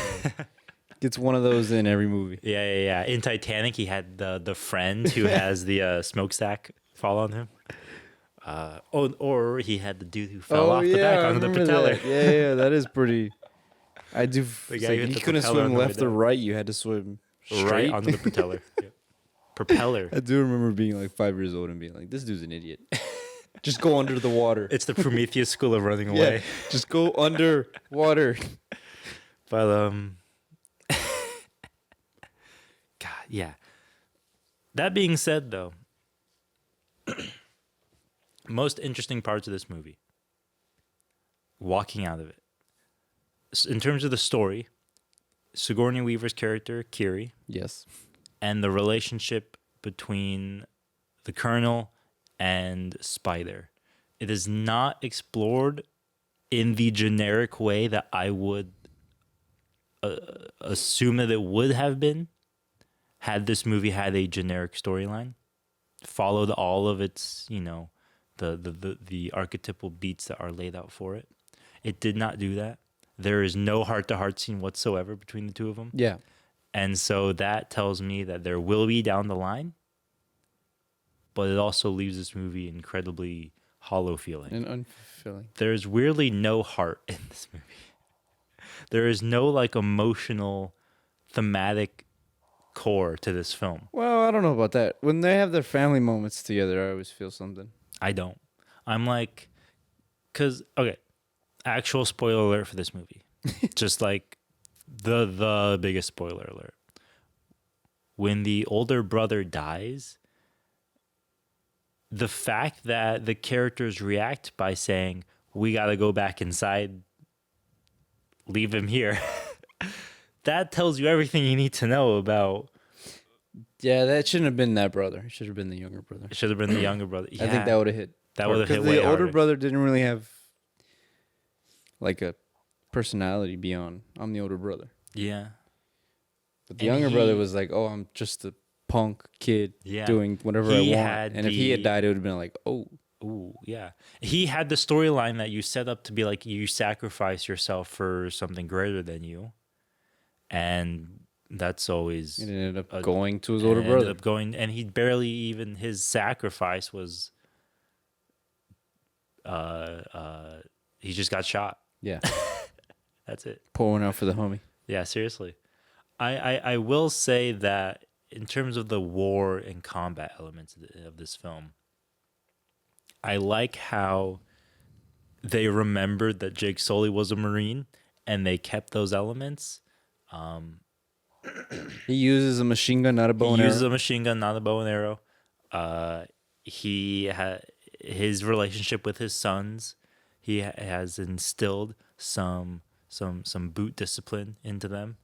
[SPEAKER 1] Gets one of those in every movie.
[SPEAKER 2] Yeah. In Titanic, he had the friend who has the smokestack fall on him. Or he had the dude who fell off the back onto the propeller.
[SPEAKER 1] That. Yeah, that is pretty. I do.
[SPEAKER 2] The guy
[SPEAKER 1] you couldn't swim left or right. You had to swim straight
[SPEAKER 2] right onto the propeller. Yep. Propeller.
[SPEAKER 1] I do remember being like 5 years old and being like, this dude's an idiot. Just go under the water.
[SPEAKER 2] It's the Prometheus school of running away.
[SPEAKER 1] Just go under water.
[SPEAKER 2] But God, yeah. That being said, though, most interesting parts of this movie. walking out of it. In terms of the story, Sigourney Weaver's character, Kiri,
[SPEAKER 1] Yes.
[SPEAKER 2] and the relationship between the Colonel and Spider. It is not explored in the generic way that I would assume that it would have been had this movie had a generic storyline, followed all of its, the archetypal beats that are laid out for it. It did not do that. There is no heart-to-heart scene whatsoever between the two of them.
[SPEAKER 1] Yeah.
[SPEAKER 2] And so that tells me that there will be down the line, but it also leaves this movie incredibly hollow feeling.
[SPEAKER 1] And unfulfilling.
[SPEAKER 2] There's weirdly no heart in this movie. There is no like emotional, thematic core to this film.
[SPEAKER 1] Well, I don't know about that. When they have their family moments together, I always feel something.
[SPEAKER 2] I don't. I'm like, okay, actual spoiler alert for this movie. Just like the biggest spoiler alert. When the older brother dies, the fact that the characters react by saying, "We got to go back inside, leave him here," that tells you everything you need to know about.
[SPEAKER 1] Yeah, that shouldn't have been that brother. It should have been the younger brother.
[SPEAKER 2] It should have been the younger brother. Yeah,
[SPEAKER 1] I think that would have hit.
[SPEAKER 2] That would have hit
[SPEAKER 1] Because
[SPEAKER 2] way
[SPEAKER 1] the older
[SPEAKER 2] harder.
[SPEAKER 1] brother didn't really have like a personality beyond, I'm the older brother.
[SPEAKER 2] Yeah.
[SPEAKER 1] But the
[SPEAKER 2] And
[SPEAKER 1] younger brother was like, oh, I'm just a punk kid
[SPEAKER 2] Yeah.
[SPEAKER 1] doing whatever
[SPEAKER 2] He
[SPEAKER 1] I want.
[SPEAKER 2] had
[SPEAKER 1] And if he had died, it would have been like, oh.
[SPEAKER 2] Ooh, yeah. He had the storyline that you set up to be like you sacrifice yourself for something greater than you. And that's always
[SPEAKER 1] It ended up going to his older
[SPEAKER 2] ended
[SPEAKER 1] brother.
[SPEAKER 2] up going, and he barely even, his sacrifice was he just got shot.
[SPEAKER 1] Yeah.
[SPEAKER 2] That's it.
[SPEAKER 1] Pouring out for the homie.
[SPEAKER 2] Yeah, seriously. I will say that in terms of the war and combat elements of this film, I like how they remembered that Jake Sully was a Marine and they kept those elements.
[SPEAKER 1] He uses a machine gun, not a bow and
[SPEAKER 2] He
[SPEAKER 1] arrow.
[SPEAKER 2] uses a machine gun, not a bow and arrow. He had his relationship with his sons. He has instilled some boot discipline into them.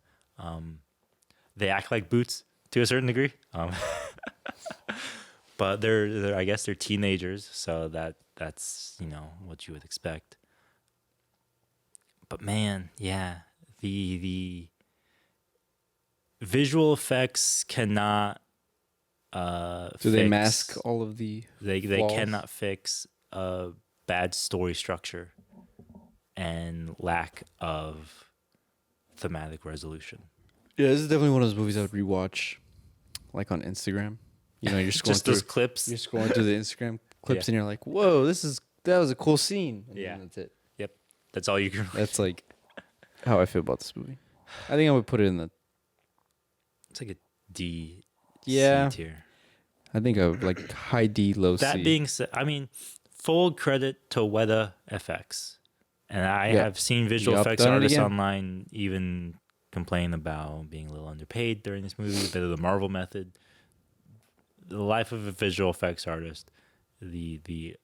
[SPEAKER 2] They act like boots to a certain degree. But they're I guess they're teenagers, so that's what you would expect. But man, yeah, the visual effects cannot
[SPEAKER 1] Do they mask all of the
[SPEAKER 2] they
[SPEAKER 1] flaws?
[SPEAKER 2] cannot fix a bad story structure and lack of thematic resolution.
[SPEAKER 1] Yeah, this is definitely one of those movies I would rewatch, like on Instagram. You're scrolling
[SPEAKER 2] Just
[SPEAKER 1] through
[SPEAKER 2] those clips.
[SPEAKER 1] You're scrolling through the Instagram clips,
[SPEAKER 2] Yeah.
[SPEAKER 1] and you're like, "Whoa, that was a cool scene." And
[SPEAKER 2] Yeah.
[SPEAKER 1] then that's it.
[SPEAKER 2] Yep, that's all you can.
[SPEAKER 1] That's like how I feel about this movie. I think I would put it in the.
[SPEAKER 2] It's like a D.
[SPEAKER 1] Yeah.
[SPEAKER 2] C tier.
[SPEAKER 1] I think I would like high D, low C.
[SPEAKER 2] That being said, I mean, full credit to Weta FX, and I
[SPEAKER 1] Yeah.
[SPEAKER 2] have seen visual
[SPEAKER 1] Yup,
[SPEAKER 2] effects
[SPEAKER 1] done it
[SPEAKER 2] artists
[SPEAKER 1] again.
[SPEAKER 2] online even complain about being a little underpaid during this movie, a bit of the Marvel method. The life of a visual effects artist, the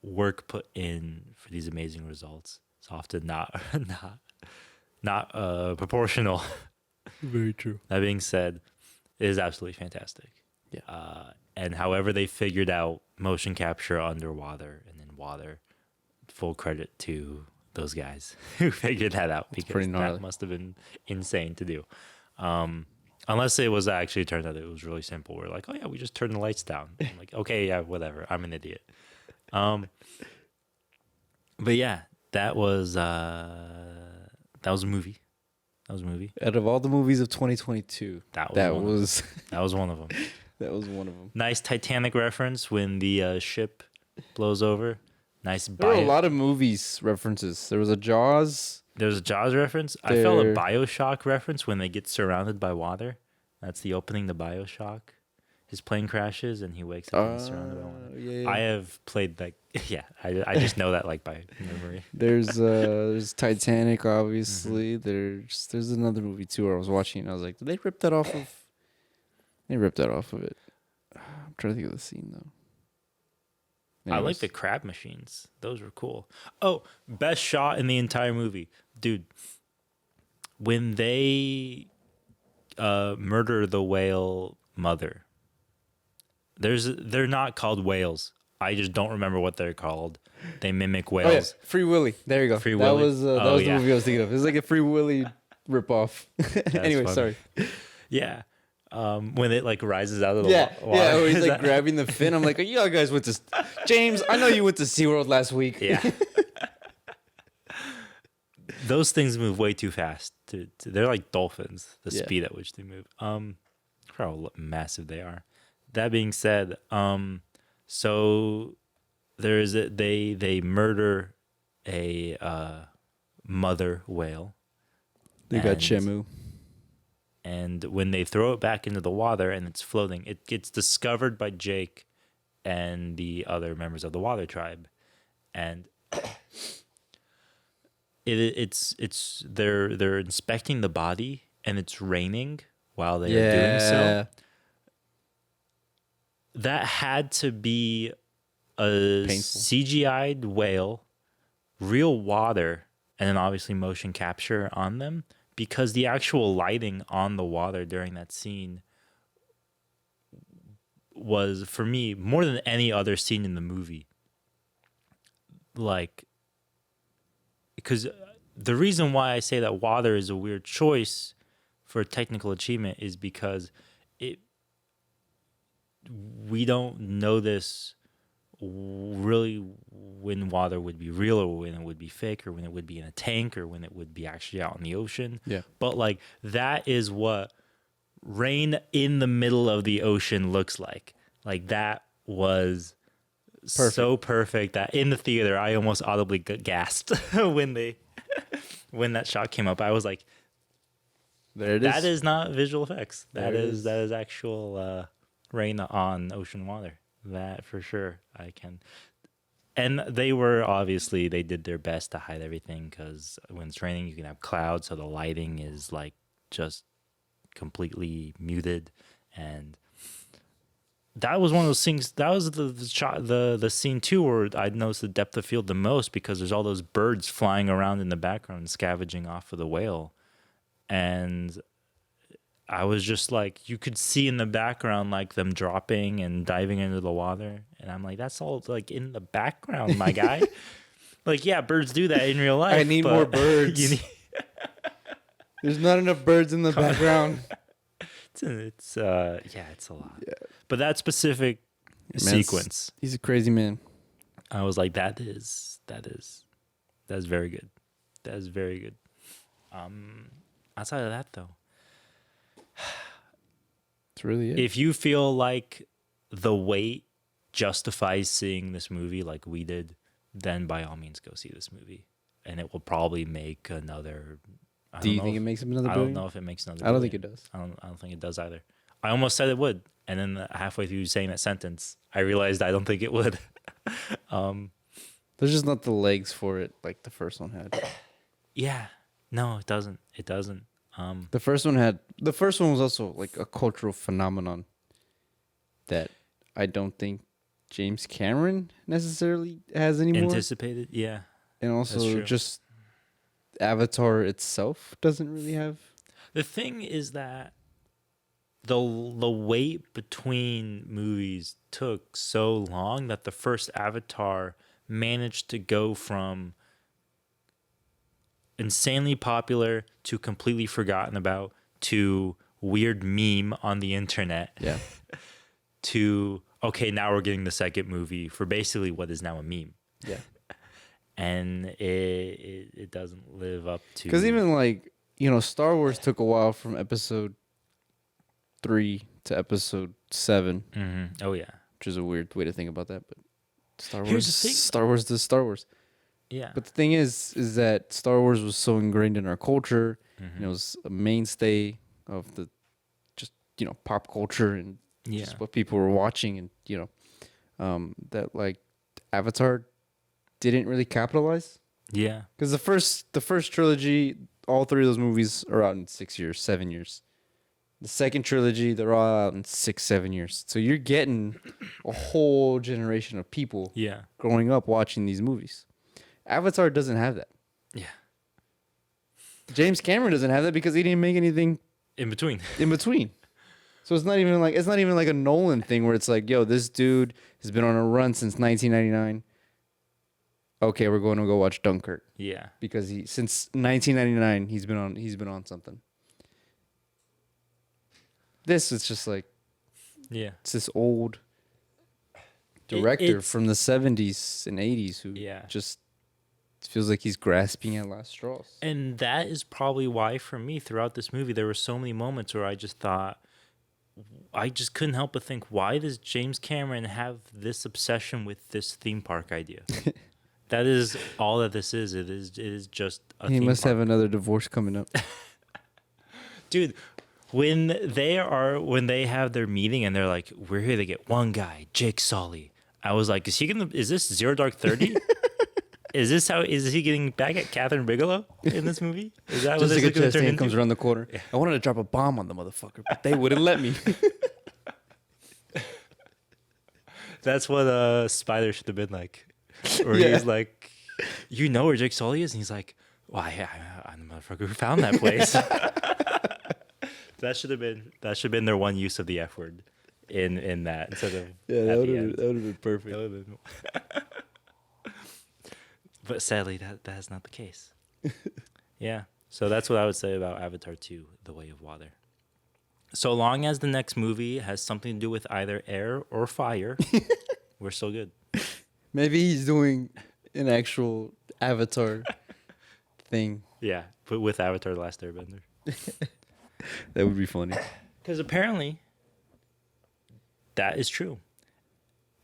[SPEAKER 2] work put in for these amazing results is often not proportional.
[SPEAKER 1] Very true.
[SPEAKER 2] That being said, it is absolutely fantastic.
[SPEAKER 1] Yeah.
[SPEAKER 2] And however they figured out motion capture underwater and in water, full credit to those guys who figured that out, because
[SPEAKER 1] pretty gnarly.
[SPEAKER 2] that must have been insane to do. Unless it was actually turned out it was really simple. We're like, oh yeah, we just turned the lights down. I'm like, okay, yeah, whatever. I'm an idiot. But yeah, that was a movie. That was a movie.
[SPEAKER 1] Out of all the movies of 2022,
[SPEAKER 2] That
[SPEAKER 1] was
[SPEAKER 2] was one of them.
[SPEAKER 1] that was one of them.
[SPEAKER 2] Nice Titanic reference when the ship blows over. Nice.
[SPEAKER 1] There were a lot of movies references. There was a Jaws.
[SPEAKER 2] There's a Jaws reference. I felt a
[SPEAKER 1] There-
[SPEAKER 2] BioShock reference when they get surrounded by water. That's the opening to BioShock. His plane crashes and he wakes up and he's surrounded by water.
[SPEAKER 1] Yeah.
[SPEAKER 2] I have played like yeah. I just know that like by memory.
[SPEAKER 1] There's Titanic, obviously.
[SPEAKER 2] Mm-hmm.
[SPEAKER 1] There's another movie too where I was watching and I was like, did they rip that off of? They ripped that off of it. I'm trying to think of the scene though.
[SPEAKER 2] I like
[SPEAKER 1] Anyways.
[SPEAKER 2] the crab machines. Those were cool. Oh, best shot in the entire movie, dude. When they murder the whale mother. They're not called whales. I just don't remember what they're called. They mimic
[SPEAKER 1] Oh yeah,
[SPEAKER 2] whales.
[SPEAKER 1] Free Willy. There you go.
[SPEAKER 2] Free
[SPEAKER 1] that
[SPEAKER 2] Willy?
[SPEAKER 1] was that
[SPEAKER 2] Oh,
[SPEAKER 1] was the
[SPEAKER 2] yeah.
[SPEAKER 1] movie I was thinking of. It was like a Free Willy ripoff. Anyway,
[SPEAKER 2] funny.
[SPEAKER 1] sorry.
[SPEAKER 2] Yeah. When it like rises out of the
[SPEAKER 1] Yeah,
[SPEAKER 2] water.
[SPEAKER 1] yeah. Where he's
[SPEAKER 2] Is
[SPEAKER 1] like
[SPEAKER 2] that-
[SPEAKER 1] grabbing the fin. I'm like, oh, you guys went to James. I know you went to SeaWorld last week.
[SPEAKER 2] Yeah. Those things move way too fast. They're like dolphins. The
[SPEAKER 1] Yeah.
[SPEAKER 2] speed at which they move. For how massive they are. That being said, so there is they murder a mother whale.
[SPEAKER 1] They got
[SPEAKER 2] And-
[SPEAKER 1] Chemu.
[SPEAKER 2] And when they throw it back into the water and it's floating, it gets discovered by Jake and the other members of the Water Tribe, and it's they're inspecting the body, and it's raining while they are doing so. That had to be a
[SPEAKER 1] Painful.
[SPEAKER 2] CGI'd whale, real water, and then obviously motion capture on them, because the actual lighting on the water during that scene was, for me, more than any other scene in the movie. Like, because the reason why I say that water is a weird choice for technical achievement is because we don't know this really when water would be real, or when it would be fake, or when it would be in a tank, or when it would be actually out in the ocean.
[SPEAKER 1] Yeah.
[SPEAKER 2] But like, that is what rain in the middle of the ocean looks like. Like, that was so perfect that in the theater I almost audibly gasped when that shot came up. I was like,
[SPEAKER 1] There it is.
[SPEAKER 2] that is not visual effects.
[SPEAKER 1] There it is.
[SPEAKER 2] That is actual rain on ocean water. That for sure I can. And they did their best to hide everything, because when it's raining you can have clouds, so the lighting is like just completely muted. And that was one of those things. That was the shot, the scene too, where I noticed the depth of field the most, because there's all those birds flying around in the background, scavenging off of the whale. And I was just like, you could see in the background like them dropping and diving into the water, and I'm like, that's all like in the background, my guy. Like, yeah, birds do that in real life.
[SPEAKER 1] I need
[SPEAKER 2] but
[SPEAKER 1] more birds.
[SPEAKER 2] you need-
[SPEAKER 1] There's not enough birds in the background.
[SPEAKER 2] it's a lot. Yeah. But that specific
[SPEAKER 1] Man,
[SPEAKER 2] sequence,
[SPEAKER 1] He's a crazy man.
[SPEAKER 2] I was like, that is very good. That is very good. Outside of that though,
[SPEAKER 1] It's really it.
[SPEAKER 2] if you feel like the wait justifies seeing this movie like we did, then by all means go see this movie, and it will probably make another.
[SPEAKER 1] Do you think it makes him another
[SPEAKER 2] I
[SPEAKER 1] billion?
[SPEAKER 2] don't know if it makes another.
[SPEAKER 1] I don't think it
[SPEAKER 2] billion.
[SPEAKER 1] does.
[SPEAKER 2] I don't think it does either. I almost said it would, and then halfway through saying that sentence, I realized I don't think it would.
[SPEAKER 1] There's just not the legs for it like the first one had.
[SPEAKER 2] Yeah, no, it doesn't. It doesn't.
[SPEAKER 1] The first one was also like a cultural phenomenon that I don't think James Cameron necessarily has anymore.
[SPEAKER 2] Anticipated, yeah.
[SPEAKER 1] And
[SPEAKER 2] That's
[SPEAKER 1] also
[SPEAKER 2] true.
[SPEAKER 1] just Avatar itself doesn't really have.
[SPEAKER 2] The thing is that the wait between movies took so long that the first Avatar managed to go from insanely popular to completely forgotten about to weird meme on the internet
[SPEAKER 1] Yeah.
[SPEAKER 2] to, okay, now we're getting the second movie for basically what is now a meme.
[SPEAKER 1] Yeah.
[SPEAKER 2] And it doesn't live up to...
[SPEAKER 1] Because even like, Star Wars took a while from episode 3 to episode 7,
[SPEAKER 2] Mhm. Oh, yeah.
[SPEAKER 1] which is a weird way to think about that. But Star
[SPEAKER 2] Here's
[SPEAKER 1] Wars,
[SPEAKER 2] the thing.
[SPEAKER 1] Star Wars does Star Wars.
[SPEAKER 2] Yeah.
[SPEAKER 1] But the thing is that Star Wars was so ingrained in our culture,
[SPEAKER 2] Mhm.
[SPEAKER 1] and it was a mainstay of the just pop culture and
[SPEAKER 2] Yeah.
[SPEAKER 1] just what people were watching, and that like Avatar didn't really capitalize,
[SPEAKER 2] Yeah.
[SPEAKER 1] because the first trilogy, all 3 of those movies are out in 6 years, 7 years, The second trilogy, they're all out in 6-7 years. So you're getting a whole generation of people
[SPEAKER 2] Yeah.
[SPEAKER 1] growing up watching these movies. Avatar doesn't have that.
[SPEAKER 2] Yeah.
[SPEAKER 1] James Cameron doesn't have that because he didn't make anything
[SPEAKER 2] In between.
[SPEAKER 1] in between. So it's not even like a Nolan thing where it's like, yo, this dude has been on a run since 1999. Okay, we're going to go watch Dunkirk
[SPEAKER 2] Yeah.
[SPEAKER 1] because since 1999 he's been on something. This is just like,
[SPEAKER 2] Yeah.
[SPEAKER 1] it's this old director
[SPEAKER 2] It's-
[SPEAKER 1] from the 70s and 80s who
[SPEAKER 2] Yeah.
[SPEAKER 1] just feels like he's grasping at last straws.
[SPEAKER 2] And that is probably why, for me, throughout this movie, there were so many moments where I just thought, I just couldn't help but think, why does James Cameron have this obsession with this theme park idea? That is all that this is. It is just a
[SPEAKER 1] He
[SPEAKER 2] theme
[SPEAKER 1] must
[SPEAKER 2] park.
[SPEAKER 1] have another divorce coming up.
[SPEAKER 2] Dude, when they have their meeting and they're like, we're here to get one guy, Jake Sully. I was like, is this Zero Dark 30? Is he getting back at Catherine Bigelow in this movie? Is that what
[SPEAKER 1] Just
[SPEAKER 2] this
[SPEAKER 1] like
[SPEAKER 2] is
[SPEAKER 1] a
[SPEAKER 2] going to turn
[SPEAKER 1] Chastain
[SPEAKER 2] into?
[SPEAKER 1] comes around the corner. I wanted to drop a bomb on the motherfucker, but they wouldn't let me.
[SPEAKER 2] That's what Spider should have been like. Or
[SPEAKER 1] Yeah.
[SPEAKER 2] he's like, you know where Jake Sully is? And he's like, well, I'm the motherfucker who found that place. That should have been their one use of the F word in that instead of
[SPEAKER 1] Yeah,
[SPEAKER 2] at
[SPEAKER 1] that
[SPEAKER 2] the end.
[SPEAKER 1] would have been perfect.
[SPEAKER 2] That would've been- But sadly, that is not the case. Yeah. So that's what I would say about Avatar 2, The Way of Water. So long as the next movie has something to do with either air or fire, we're still good.
[SPEAKER 1] Maybe he's doing an actual Avatar thing.
[SPEAKER 2] Yeah, but with Avatar: The Last Airbender.
[SPEAKER 1] That would be funny.
[SPEAKER 2] Because apparently, that is true.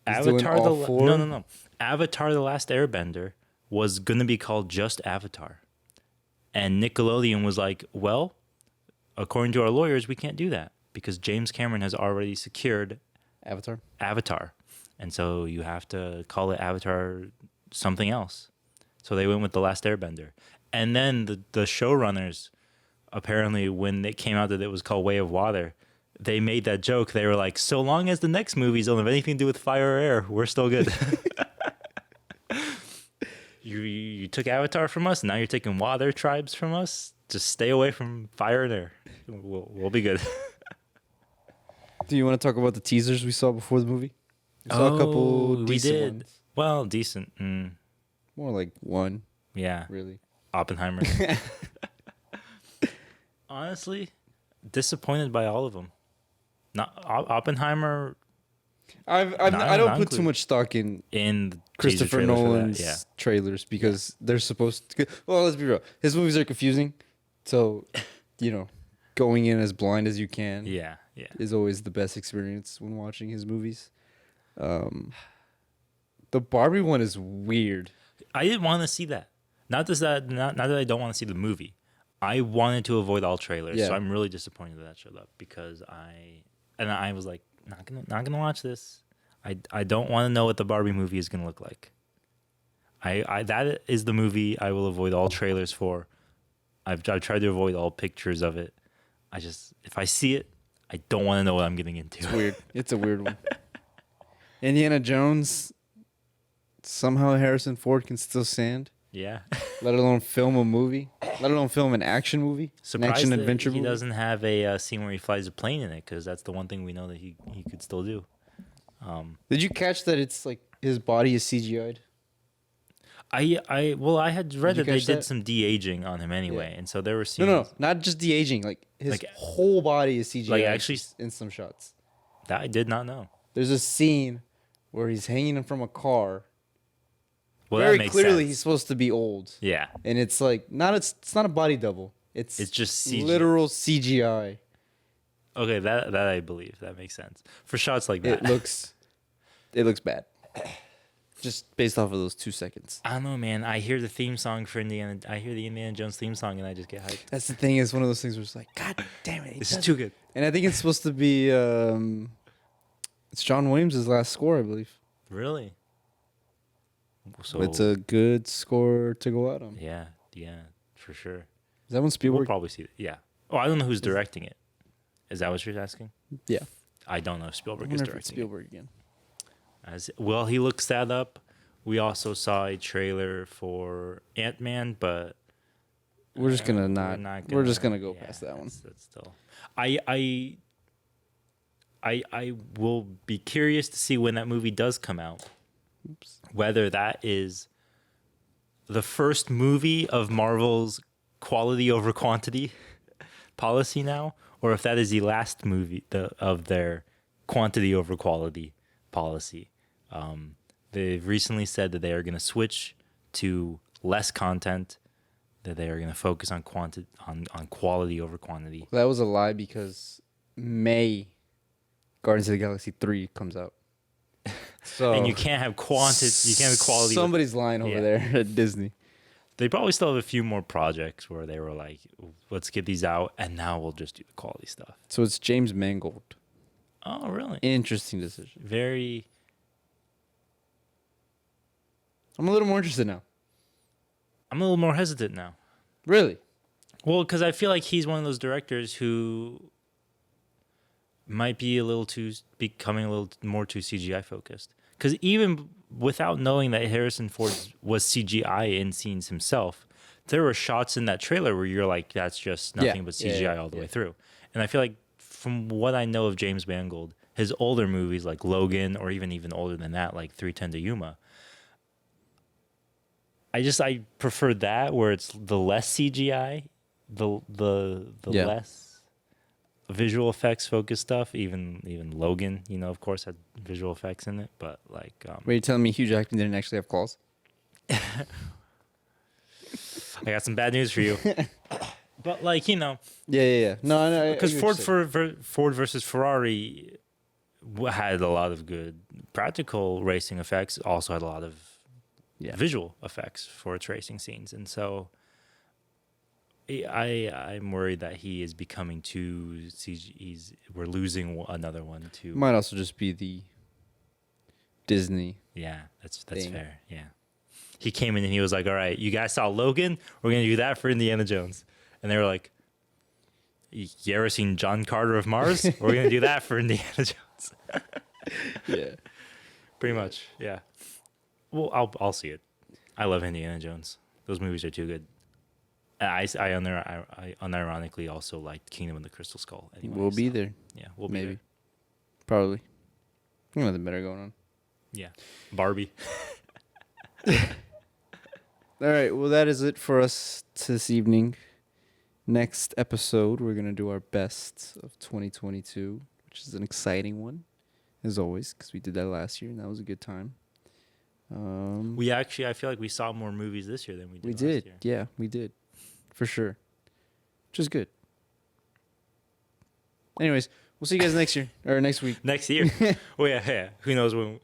[SPEAKER 1] He's doing
[SPEAKER 2] Avatar:
[SPEAKER 1] all four?
[SPEAKER 2] No. Avatar: The Last Airbender was gonna be called just Avatar, and Nickelodeon was like, "Well, according to our lawyers, we can't do that because James Cameron has already secured
[SPEAKER 1] Avatar?
[SPEAKER 2] Avatar, and so you have to call it Avatar something else." So they went with The Last Airbender, and then the showrunners, apparently, when it came out that it was called Way of Water, they made that joke. They were like, "So long as the next movies don't have anything to do with fire or air, we're still good." You took Avatar from us, and now you're taking water tribes from us. Just stay away from fire and air. We'll be good.
[SPEAKER 1] Do you want to talk about the teasers we saw before the movie? We saw a couple decent ones.
[SPEAKER 2] Well, decent.
[SPEAKER 1] More like one,
[SPEAKER 2] Yeah.
[SPEAKER 1] really.
[SPEAKER 2] Oppenheimer. Honestly, disappointed by all of them. Not Oppenheimer
[SPEAKER 1] I don't
[SPEAKER 2] not
[SPEAKER 1] put too
[SPEAKER 2] included.
[SPEAKER 1] much stock in
[SPEAKER 2] in the teaser
[SPEAKER 1] Christopher
[SPEAKER 2] trailers for that,
[SPEAKER 1] Nolan's
[SPEAKER 2] Yeah.
[SPEAKER 1] trailers because they're supposed to. Well, let's be real. His movies are confusing, so going in as blind as you can
[SPEAKER 2] Yeah.
[SPEAKER 1] is always the best experience when watching his movies. The Barbie one is weird.
[SPEAKER 2] I didn't want to see that. Not that I don't want to see the movie. I wanted to avoid all trailers,
[SPEAKER 1] Yeah.
[SPEAKER 2] so I'm really disappointed that showed up because I was like, not gonna watch this. I don't want to know what the Barbie movie is gonna look like. That is the movie I will avoid all trailers for. I've tried to avoid all pictures of it. If I see it, I don't want to know what I'm getting into.
[SPEAKER 1] It's weird. It's a weird one. Indiana Jones. Somehow Harrison Ford can still stand,
[SPEAKER 2] Yeah.
[SPEAKER 1] let alone film a movie, let alone film an action movie, an
[SPEAKER 2] Surprised
[SPEAKER 1] action
[SPEAKER 2] that
[SPEAKER 1] adventure
[SPEAKER 2] he
[SPEAKER 1] movie.
[SPEAKER 2] doesn't have a scene where he flies a plane in it, because that's the one thing we know that he could still do.
[SPEAKER 1] Did you catch that? It's like his body is CGI'd.
[SPEAKER 2] I had read
[SPEAKER 1] Did you
[SPEAKER 2] that they
[SPEAKER 1] catch
[SPEAKER 2] did
[SPEAKER 1] that?
[SPEAKER 2] some de-aging on him anyway,
[SPEAKER 1] Yeah.
[SPEAKER 2] and so there were scenes.
[SPEAKER 1] No, not just de aging. Like his
[SPEAKER 2] Like-
[SPEAKER 1] whole body is CGI'd.
[SPEAKER 2] Like, actually-
[SPEAKER 1] in some shots.
[SPEAKER 2] That I did not know.
[SPEAKER 1] There's a scene where he's hanging from a car.
[SPEAKER 2] Well, that
[SPEAKER 1] Very
[SPEAKER 2] makes
[SPEAKER 1] clearly,
[SPEAKER 2] sense.
[SPEAKER 1] he's supposed to be old,
[SPEAKER 2] Yeah,
[SPEAKER 1] and it's like it's not a body double. It's
[SPEAKER 2] just CG.
[SPEAKER 1] literal CGI.
[SPEAKER 2] okay, that I believe that makes sense for shots like that.
[SPEAKER 1] It looks bad. Just based off of those 2 seconds.
[SPEAKER 2] I don't know, man. I hear the theme song for Indiana. I hear the Indiana Jones theme song, and I just get hyped.
[SPEAKER 1] That's the thing. It's one of those things where it's like, God damn it,
[SPEAKER 2] This is too good.
[SPEAKER 1] And I think it's supposed to be. It's John Williams' last score, I believe.
[SPEAKER 2] Really? So
[SPEAKER 1] It's a good score to go out on.
[SPEAKER 2] yeah, for sure.
[SPEAKER 1] Is that one
[SPEAKER 2] We'll
[SPEAKER 1] Spielberg?
[SPEAKER 2] probably see it. Yeah. Oh, I don't know who's directing it. Is that what you're asking?
[SPEAKER 1] Yeah.
[SPEAKER 2] I don't know if Spielberg
[SPEAKER 1] I
[SPEAKER 2] is
[SPEAKER 1] wonder if it's
[SPEAKER 2] directing.
[SPEAKER 1] Spielberg again.
[SPEAKER 2] Well, he looks that up. We also saw a trailer for Ant-Man, but
[SPEAKER 1] We're just gonna we're just gonna go
[SPEAKER 2] yeah,
[SPEAKER 1] past that one.
[SPEAKER 2] That's still. I will be curious to see when that movie does come out.
[SPEAKER 1] Oops.
[SPEAKER 2] Whether that is the first movie of Marvel's quality over quantity policy now, or if that is the last movie of their quantity over quality policy. They've recently said that they are going to switch to less content, that they are going to focus on quality over quantity.
[SPEAKER 1] That was a lie because May Guardians of the Galaxy 3 comes out. So
[SPEAKER 2] And you can't have quality.
[SPEAKER 1] Somebody's lying over there at Disney.
[SPEAKER 2] They probably still have a few more projects where they were like, let's get these out, and now we'll just do the quality stuff.
[SPEAKER 1] So it's James Mangold.
[SPEAKER 2] Oh, really?
[SPEAKER 1] Interesting decision.
[SPEAKER 2] Very.
[SPEAKER 1] I'm a little more interested now.
[SPEAKER 2] I'm a little more hesitant now.
[SPEAKER 1] Really?
[SPEAKER 2] Well, because I feel like he's one of those directors who might be becoming a little more too CGI focused. Because even without knowing that Harrison Ford was CGI in scenes himself, there were shots in that trailer where you're like, that's just nothing but CGI all the way through. And I feel like from what I know of James Mangold, his older movies like Logan, or even older than that, like 3:10 to Yuma, I prefer that where it's the less CGI, the less visual effects focused stuff. Even Logan, of course, had visual effects in it, but like.
[SPEAKER 1] Wait, you're telling me Hugh Jackman didn't actually have claws?
[SPEAKER 2] I got some bad news for you. But like
[SPEAKER 1] Yeah. No, I know.
[SPEAKER 2] because Ford versus Ferrari had a lot of good practical racing effects. Also had a lot of visual effects for its racing scenes, and so I'm worried that he is becoming too CG. We're losing another one to.
[SPEAKER 1] Might also just be the Disney.
[SPEAKER 2] Yeah, that's
[SPEAKER 1] thing.
[SPEAKER 2] fair. Yeah, he came in and he was like, "All right, you guys saw Logan. We're gonna do that for Indiana Jones," and they were like, "You ever seen John Carter of Mars? We're gonna do that for Indiana Jones."
[SPEAKER 1] Yeah.
[SPEAKER 2] Pretty much. Yeah. Well, I'll see it. I love Indiana Jones. Those movies are too good. I unironically also liked Kingdom of the Crystal Skull. Anyway,
[SPEAKER 1] We'll be there.
[SPEAKER 2] Yeah, we'll be
[SPEAKER 1] Maybe.
[SPEAKER 2] there.
[SPEAKER 1] Probably. Nothing better going on.
[SPEAKER 2] Yeah. Barbie.
[SPEAKER 1] All right. Well, that is it for us this evening. Next episode, we're going to do our best of 2022, which is an exciting one, as always, because we did that last year, and that was a good time.
[SPEAKER 2] I feel like we saw more movies this year than we did last year.
[SPEAKER 1] Yeah, we did. For sure. Which is good. Anyways, we'll see you guys next year, or next week.
[SPEAKER 2] Next year. Well, yeah. Who knows when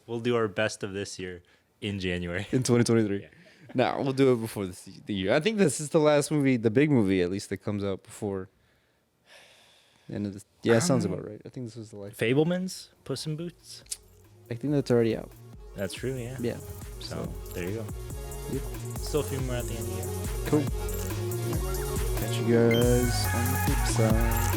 [SPEAKER 2] we'll do our best of this year in January.
[SPEAKER 1] In 2023.
[SPEAKER 2] Yeah.
[SPEAKER 1] No, we'll do it before the year. I think this is the last movie, the big movie at least, that comes out before the end of this. Yeah, sounds about right. I think this was the last.
[SPEAKER 2] Fableman's Puss in Boots.
[SPEAKER 1] I think that's already out.
[SPEAKER 2] That's true, yeah.
[SPEAKER 1] Yeah.
[SPEAKER 2] So there you go.
[SPEAKER 1] Yep.
[SPEAKER 2] Still a few more at the end of the year.
[SPEAKER 1] Cool. Catch you guys on the flip side.